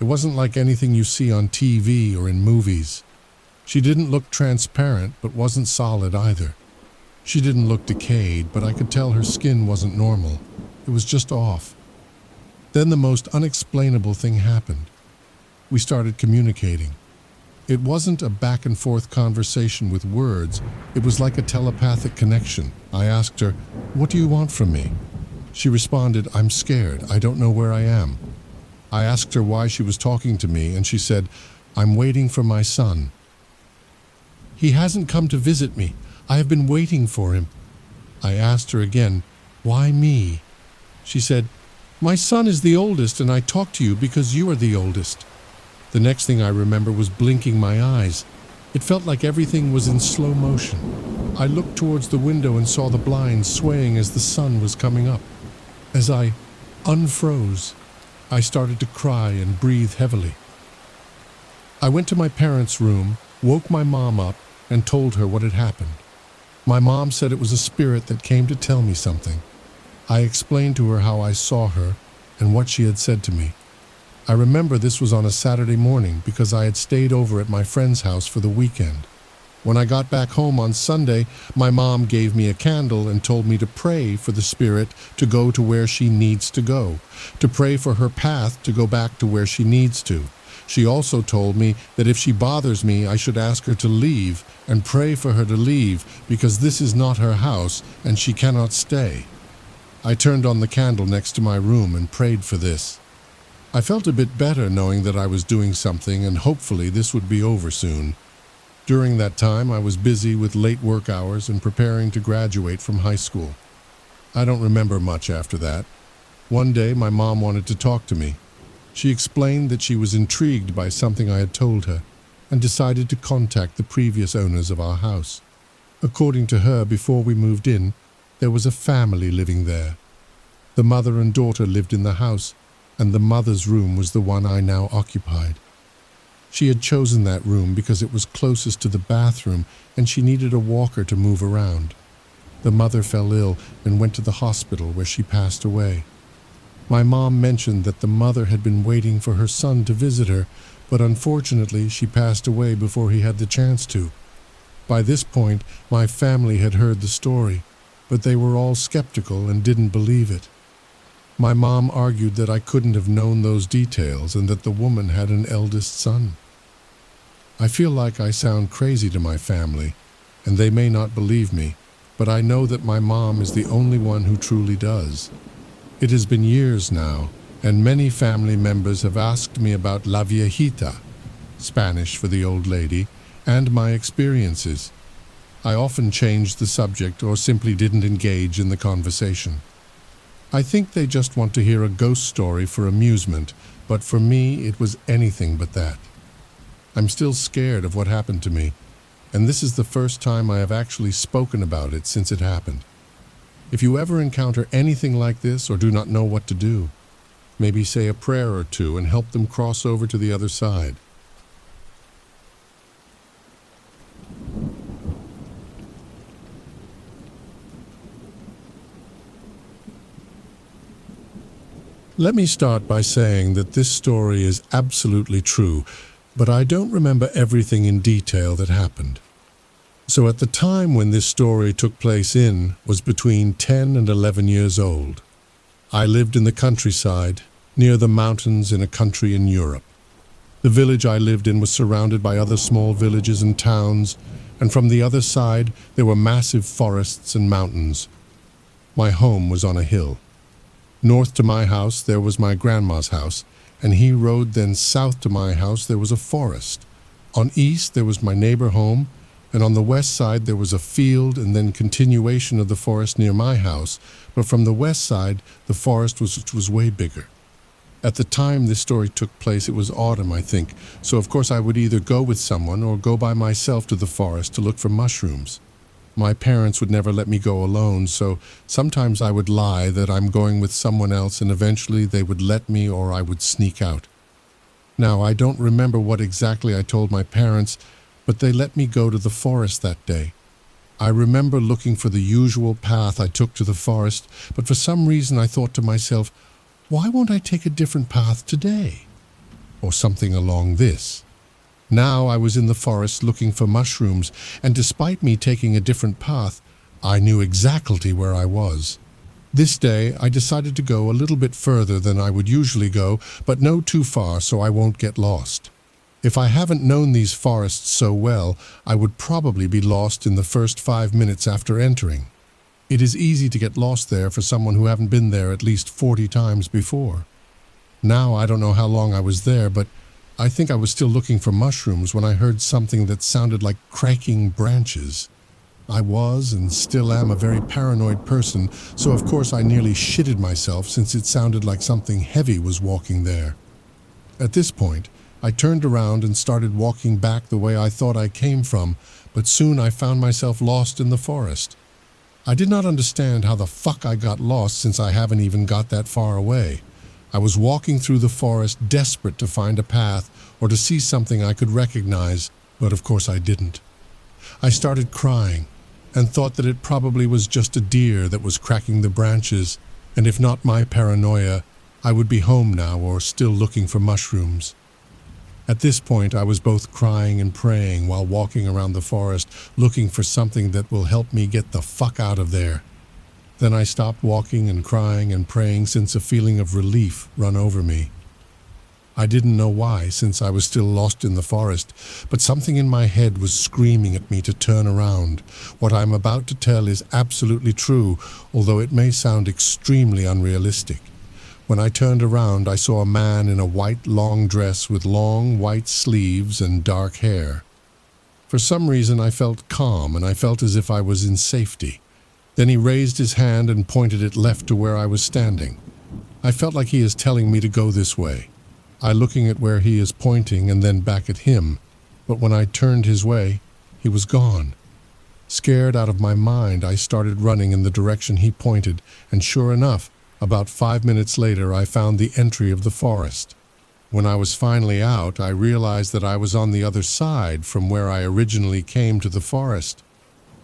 It wasn't like anything you see on TV or in movies. She didn't look transparent, but wasn't solid either. She didn't look decayed, but I could tell her skin wasn't normal. It was just off. Then the most unexplainable thing happened. We started communicating. It wasn't a back-and-forth conversation with words. It was like a telepathic connection. I asked her, "What do you want from me?" She responded, "I'm scared. I don't know where I am." I asked her why she was talking to me, and she said, "I'm waiting for my son. He hasn't come to visit me. I have been waiting for him." I asked her again, "Why me?" She said, "My son is the oldest, and I talk to you because you are the oldest." The next thing I remember was blinking my eyes. It felt like everything was in slow motion. I looked towards the window and saw the blinds swaying as the sun was coming up. As I unfroze, I started to cry and breathe heavily. I went to my parents' room, woke my mom up, and told her what had happened. My mom said it was a spirit that came to tell me something. I explained to her how I saw her and what she had said to me. I remember this was on a Saturday morning because I had stayed over at my friend's house for the weekend. When I got back home on Sunday, my mom gave me a candle and told me to pray for the spirit to go to where she needs to go, to pray for her path to go back to where she needs to. She also told me that if she bothers me, I should ask her to leave and pray for her to leave because this is not her house and she cannot stay. I turned on the candle next to my room and prayed for this. I felt a bit better knowing that I was doing something and hopefully this would be over soon. During that time, I was busy with late work hours and preparing to graduate from high school. I don't remember much after that. One day, my mom wanted to talk to me. She explained that she was intrigued by something I had told her and decided to contact the previous owners of our house. According to her, before we moved in, there was a family living there. The mother and daughter lived in the house, and the mother's room was the one I now occupied. She had chosen that room because it was closest to the bathroom and she needed a walker to move around. The mother fell ill and went to the hospital where she passed away. My mom mentioned that the mother had been waiting for her son to visit her, but unfortunately she passed away before he had the chance to. By this point, my family had heard the story, but they were all skeptical and didn't believe it. My mom argued that I couldn't have known those details and that the woman had an eldest son. I feel like I sound crazy to my family, and they may not believe me, but I know that my mom is the only one who truly does. It has been years now, and many family members have asked me about La Viejita, Spanish for the old lady, and my experiences. I often changed the subject or simply didn't engage in the conversation. I think they just want to hear a ghost story for amusement, but for me it was anything but that. I'm still scared of what happened to me, and this is the first time I have actually spoken about it since it happened. If you ever encounter anything like this or do not know what to do, maybe say a prayer or two and help them cross over to the other side. Let me start by saying that this story is absolutely true, but I don't remember everything in detail that happened. So at the time when this story took place was between 10 and 11 years old. I lived in the countryside, near the mountains in a country in Europe. The village I lived in was surrounded by other small villages and towns, and from the other side there were massive forests and mountains. My home was on a hill. North to my house there was my grandma's house, and he rode then south to my house there was a forest. On east there was my neighbor home, and on the west side there was a field and then continuation of the forest near my house, but from the west side the forest was way bigger. At the time this story took place it was autumn, I think, so of course I would either go with someone or go by myself to the forest to look for mushrooms. My parents would never let me go alone, so sometimes I would lie that I'm going with someone else and eventually they would let me or I would sneak out. Now, I don't remember what exactly I told my parents, but they let me go to the forest that day. I remember looking for the usual path I took to the forest, but for some reason I thought to myself, why won't I take a different path today? Or something along this. Now I was in the forest looking for mushrooms, and despite me taking a different path, I knew exactly where I was. This day, I decided to go a little bit further than I would usually go, but no too far so I won't get lost. If I haven't known these forests so well, I would probably be lost in the first 5 minutes after entering. It is easy to get lost there for someone who haven't been there at least 40 times before. Now I don't know how long I was there, but I think I was still looking for mushrooms when I heard something that sounded like cracking branches. I was and still am a very paranoid person, so of course I nearly shitted myself since it sounded like something heavy was walking there. At this point, I turned around and started walking back the way I thought I came from, but soon I found myself lost in the forest. I did not understand how the fuck I got lost since I haven't even got that far away. I was walking through the forest desperate to find a path or to see something I could recognize, but of course I didn't. I started crying and thought that it probably was just a deer that was cracking the branches, and if not my paranoia, I would be home now or still looking for mushrooms. At this point, I was both crying and praying while walking around the forest, looking for something that will help me get the fuck out of there. Then I stopped walking and crying and praying since a feeling of relief ran over me. I didn't know why, since I was still lost in the forest, but something in my head was screaming at me to turn around. What I'm about to tell is absolutely true, although it may sound extremely unrealistic. When I turned around, I saw a man in a white long dress with long white sleeves and dark hair. For some reason, I felt calm and I felt as if I was in safety. Then he raised his hand and pointed it left to where I was standing. I felt like he is telling me to go this way. I looking at where he is pointing and then back at him, but when I turned his way, he was gone. Scared out of my mind, I started running in the direction he pointed, and sure enough, about 5 minutes later, I found the entry of the forest. When I was finally out, I realized that I was on the other side from where I originally came to the forest.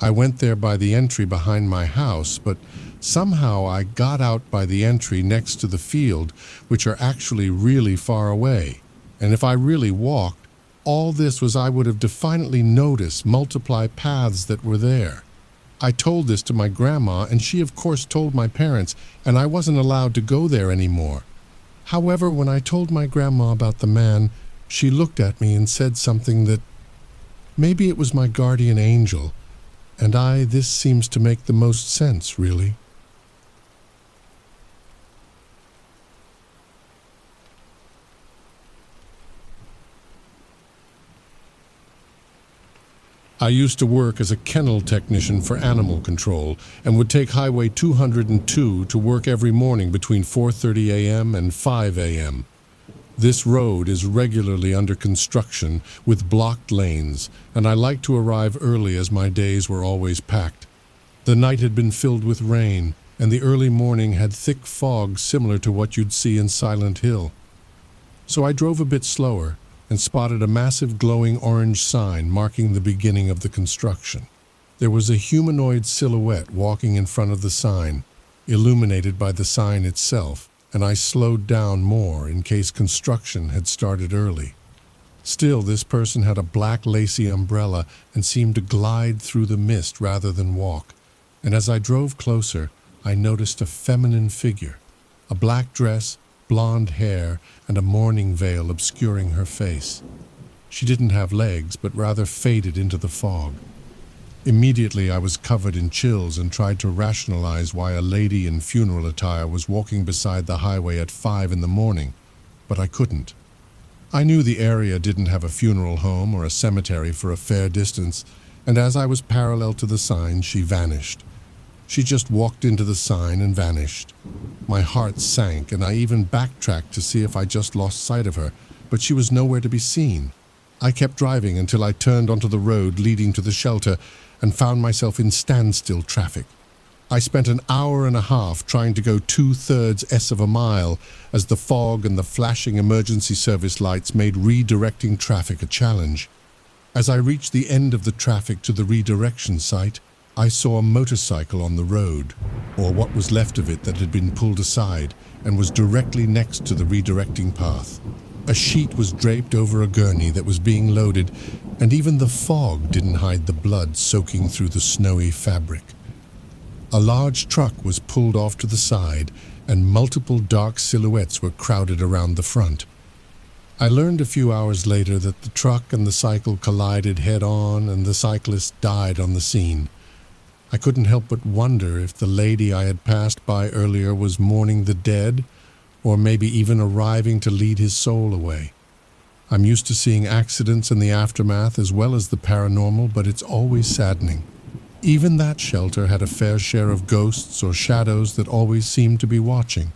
I went there by the entry behind my house, but somehow I got out by the entry next to the field, which are actually really far away. And if I really walked, all this was I would have definitely noticed multiple paths that were there. I told this to my grandma, and she of course told my parents, and I wasn't allowed to go there anymore. However, when I told my grandma about the man, she looked at me and said something that maybe it was my guardian angel, and this seems to make the most sense, really. I used to work as a kennel technician for animal control and would take Highway 202 to work every morning between 4:30 a.m. and 5 a.m. This road is regularly under construction with blocked lanes, and I like to arrive early as my days were always packed. The night had been filled with rain, and the early morning had thick fog similar to what you'd see in Silent Hill. So I drove a bit slower and spotted a massive glowing orange sign marking the beginning of the construction. There was a humanoid silhouette walking in front of the sign, illuminated by the sign itself, and I slowed down more in case construction had started early. Still, this person had a black lacy umbrella and seemed to glide through the mist rather than walk, and as I drove closer, I noticed a feminine figure, a black dress, blonde hair, and a mourning veil obscuring her face. She didn't have legs, but rather faded into the fog. Immediately I was covered in chills and tried to rationalize why a lady in funeral attire was walking beside the highway at 5 in the morning, but I couldn't. I knew the area didn't have a funeral home or a cemetery for a fair distance, and as I was parallel to the sign, she vanished. She just walked into the sign and vanished. My heart sank, and I even backtracked to see if I just lost sight of her, but she was nowhere to be seen. I kept driving until I turned onto the road leading to the shelter and found myself in standstill traffic. I spent an hour and a half trying to go 2/3 of a mile as the fog and the flashing emergency service lights made redirecting traffic a challenge. As I reached the end of the traffic to the redirection site, I saw a motorcycle on the road, or what was left of it that had been pulled aside and was directly next to the redirecting path. A sheet was draped over a gurney that was being loaded, and even the fog didn't hide the blood soaking through the snowy fabric. A large truck was pulled off to the side, and multiple dark silhouettes were crowded around the front. I learned a few hours later that the truck and the cycle collided head-on, and the cyclist died on the scene. I couldn't help but wonder if the lady I had passed by earlier was mourning the dead, or maybe even arriving to lead his soul away. I'm used to seeing accidents and the aftermath as well as the paranormal, but it's always saddening. Even that shelter had a fair share of ghosts or shadows that always seemed to be watching.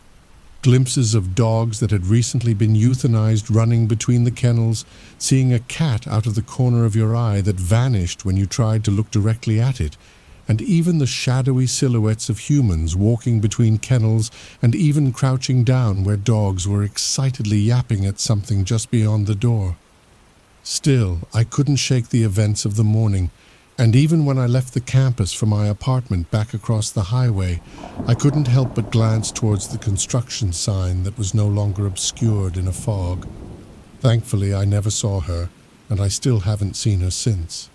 Glimpses of dogs that had recently been euthanized running between the kennels, seeing a cat out of the corner of your eye that vanished when you tried to look directly at it, and even the shadowy silhouettes of humans walking between kennels and even crouching down where dogs were excitedly yapping at something just beyond the door. Still, I couldn't shake the events of the morning, and even when I left the campus for my apartment back across the highway, I couldn't help but glance towards the construction sign that was no longer obscured in a fog. Thankfully, I never saw her, and I still haven't seen her since.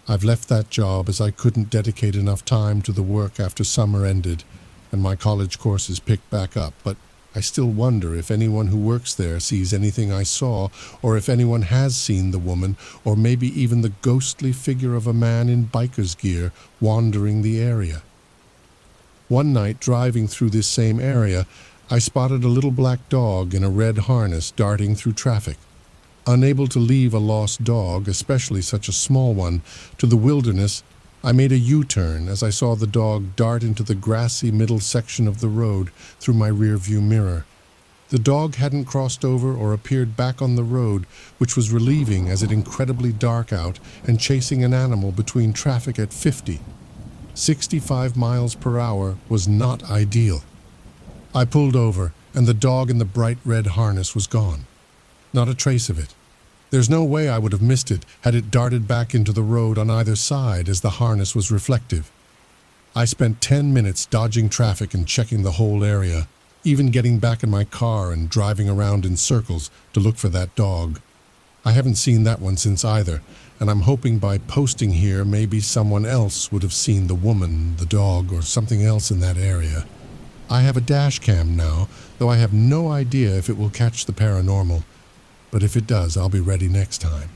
I've left that job as I couldn't dedicate enough time to the work after summer ended and my college courses picked back up, but I still wonder if anyone who works there sees anything I saw, or if anyone has seen the woman, or maybe even the ghostly figure of a man in biker's gear wandering the area. One night, driving through this same area, I spotted a little black dog in a red harness darting through traffic. Unable to leave a lost dog, especially such a small one, to the wilderness, I made a U-turn as I saw the dog dart into the grassy middle section of the road through my rearview mirror. The dog hadn't crossed over or appeared back on the road, which was relieving as it incredibly dark out and chasing an animal between traffic at 50. 65 miles per hour was not ideal. I pulled over, and the dog in the bright red harness was gone. Not a trace of it. There's no way I would have missed it had it darted back into the road on either side as the harness was reflective. I spent 10 minutes dodging traffic and checking the whole area, even getting back in my car and driving around in circles to look for that dog. I haven't seen that one since either, and I'm hoping by posting here maybe someone else would have seen the woman, the dog, or something else in that area. I have a dash cam now, though I have no idea if it will catch the paranormal. But if it does, I'll be ready next time.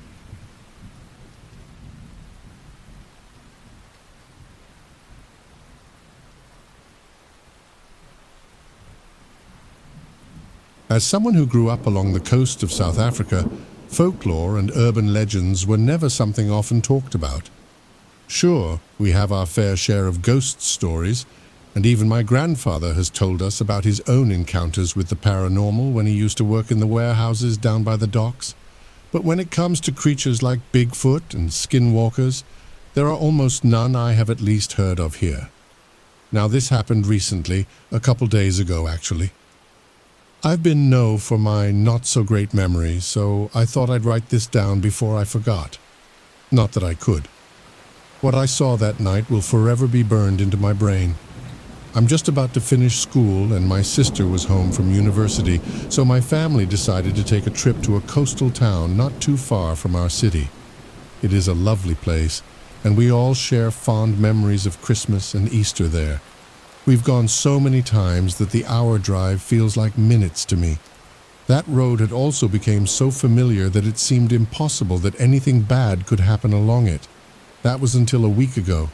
As someone who grew up along the coast of South Africa, folklore and urban legends were never something often talked about. Sure, we have our fair share of ghost stories, and even my grandfather has told us about his own encounters with the paranormal when he used to work in the warehouses down by the docks. But when it comes to creatures like Bigfoot and skinwalkers, there are almost none I have at least heard of here. Now this happened recently, a couple days ago actually. I've been known for my not-so-great memory, so I thought I'd write this down before I forgot. Not that I could. What I saw that night will forever be burned into my brain. I'm just about to finish school, and my sister was home from university, so my family decided to take a trip to a coastal town not too far from our city. It is a lovely place, and we all share fond memories of Christmas and Easter there. We've gone so many times that the hour drive feels like minutes to me. That road had also become so familiar that it seemed impossible that anything bad could happen along it. That was until a week ago.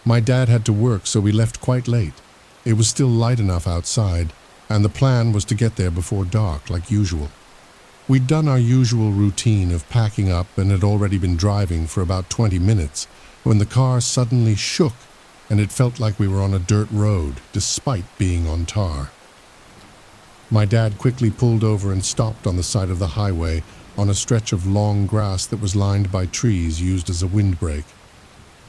My dad had to work, so we left quite late. It was still light enough outside, and the plan was to get there before dark, like usual. We'd done our usual routine of packing up and had already been driving for about 20 minutes when the car suddenly shook, and it felt like we were on a dirt road, despite being on tar. My dad quickly pulled over and stopped on the side of the highway, on a stretch of long grass that was lined by trees used as a windbreak.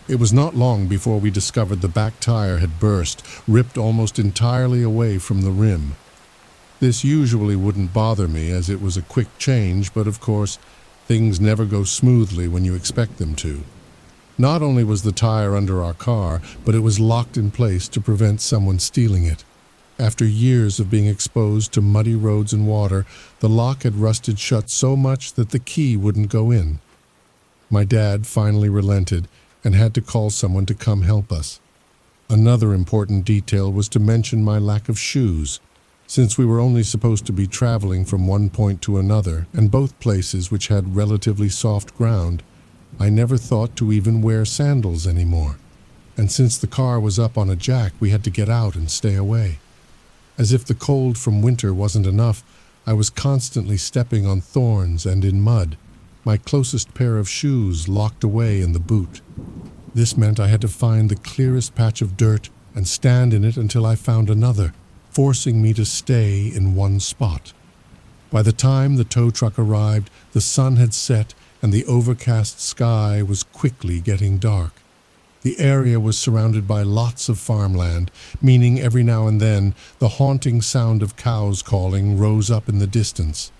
It was not long before we discovered the back tire had burst, ripped almost entirely away from the rim. This usually wouldn't bother me as it was a quick change, but of course, things never go smoothly when you expect them to. Not only was the tire under our car, but it was locked in place to prevent someone stealing it. After years of being exposed to muddy roads and water, the lock had rusted shut so much that the key wouldn't go in. My dad finally relented and had to call someone to come help us. Another important detail was to mention my lack of shoes. Since we were only supposed to be traveling from one point to another, and both places which had relatively soft ground, I never thought to even wear sandals anymore. And since the car was up on a jack, we had to get out and stay away. As if the cold from winter wasn't enough, I was constantly stepping on thorns and in mud, my closest pair of shoes locked away in the boot. This meant I had to find the clearest patch of dirt and stand in it until I found another, forcing me to stay in one spot. By the time the tow truck arrived, the sun had set and the overcast sky was quickly getting dark. The area was surrounded by lots of farmland, meaning every now and then the haunting sound of cows calling rose up in the distance.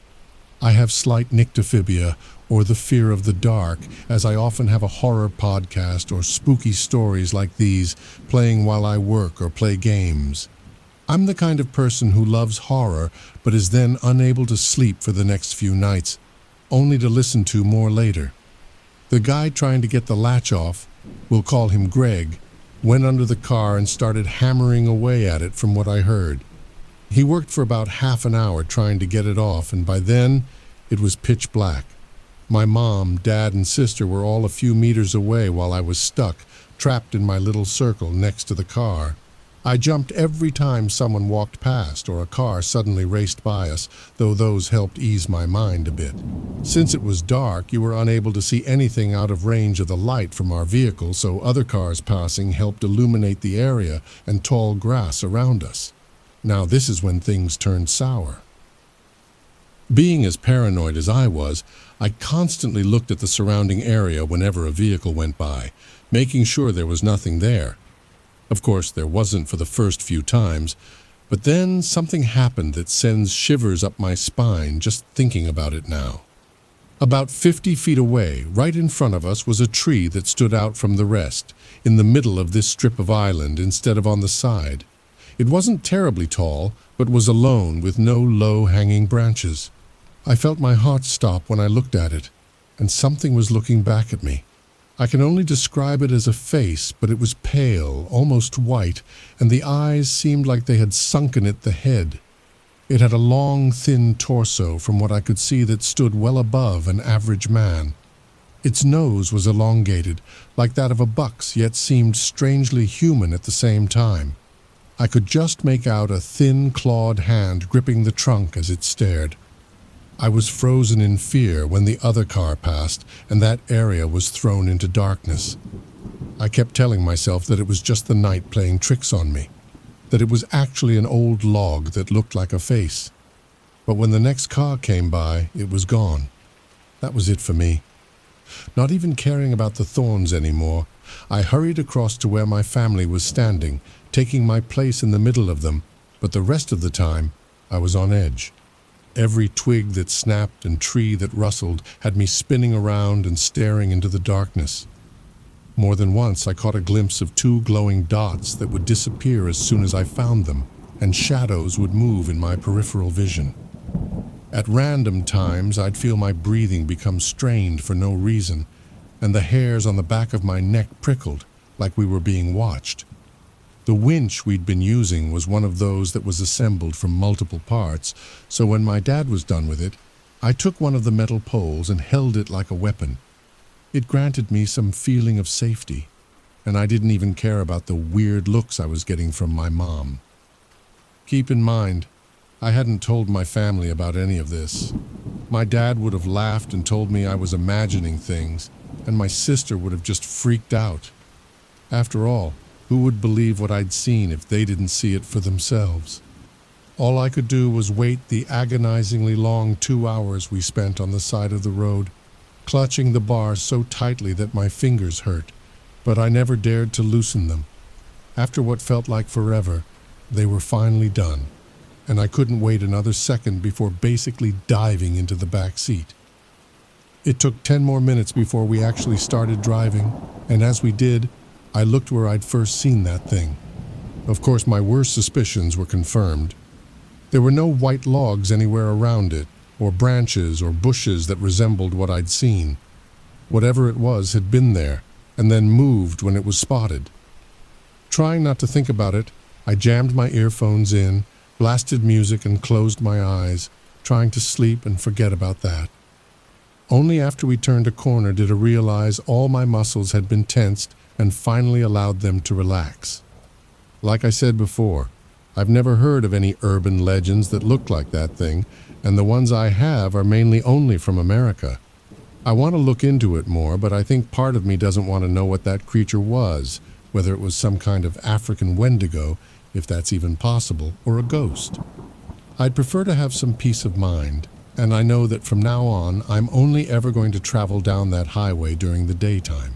I have slight nyctophobia, or the fear of the dark, as I often have a horror podcast or spooky stories like these playing while I work or play games. I'm the kind of person who loves horror but is then unable to sleep for the next few nights, only to listen to more later. The guy trying to get the latch off, we'll call him Greg, went under the car and started hammering away at it from what I heard. He worked for about half an hour trying to get it off, and by then it was pitch black. My mom, dad, and sister were all a few meters away while I was stuck, trapped in my little circle next to the car. I jumped every time someone walked past or a car suddenly raced by us, though those helped ease my mind a bit. Since it was dark, you were unable to see anything out of range of the light from our vehicle, so other cars passing helped illuminate the area and tall grass around us. Now this is when things turned sour. Being as paranoid as I was, I constantly looked at the surrounding area whenever a vehicle went by, making sure there was nothing there. Of course, there wasn't for the first few times, but then something happened that sends shivers up my spine just thinking about it now. About 50 feet away, right in front of us, was a tree that stood out from the rest, in the middle of this strip of island instead of on the side. It wasn't terribly tall, but was alone with no low-hanging branches. I felt my heart stop when I looked at it, and something was looking back at me. I can only describe it as a face, but it was pale, almost white, and the eyes seemed like they had sunken at the head. It had a long, thin torso from what I could see that stood well above an average man. Its nose was elongated, like that of a buck's, yet seemed strangely human at the same time. I could just make out a thin, clawed hand gripping the trunk as it stared. I was frozen in fear when the other car passed and that area was thrown into darkness. I kept telling myself that it was just the night playing tricks on me, that it was actually an old log that looked like a face. But when the next car came by, it was gone. That was it for me. Not even caring about the thorns anymore, I hurried across to where my family was standing, taking my place in the middle of them, but the rest of the time, I was on edge. Every twig that snapped and tree that rustled had me spinning around and staring into the darkness. More than once I caught a glimpse of two glowing dots that would disappear as soon as I found them, and shadows would move in my peripheral vision. At random times I'd feel my breathing become strained for no reason, and the hairs on the back of my neck prickled, like we were being watched. The winch we'd been using was one of those that was assembled from multiple parts, so when my dad was done with it, I took one of the metal poles and held it like a weapon. It granted me some feeling of safety, and I didn't even care about the weird looks I was getting from my mom. Keep in mind, I hadn't told my family about any of this. My dad would have laughed and told me I was imagining things, and my sister would have just freaked out. After all, who would believe what I'd seen if they didn't see it for themselves? All I could do was wait the agonizingly long 2 hours we spent on the side of the road, clutching the bars so tightly that my fingers hurt, but I never dared to loosen them. After what felt like forever, they were finally done, and I couldn't wait another second before basically diving into the back seat. It took 10 more minutes before we actually started driving, and as we did, I looked where I'd first seen that thing. Of course, my worst suspicions were confirmed. There were no white logs anywhere around it, or branches or bushes that resembled what I'd seen. Whatever it was had been there, and then moved when it was spotted. Trying not to think about it, I jammed my earphones in, blasted music, and closed my eyes, trying to sleep and forget about that. Only after we turned a corner did I realize all my muscles had been tensed and finally allowed them to relax. Like I said before, I've never heard of any urban legends that look like that thing, and the ones I have are mainly only from America. I want to look into it more, but I think part of me doesn't want to know what that creature was, whether it was some kind of African Wendigo, if that's even possible, or a ghost. I'd prefer to have some peace of mind, and I know that from now on, I'm only ever going to travel down that highway during the daytime.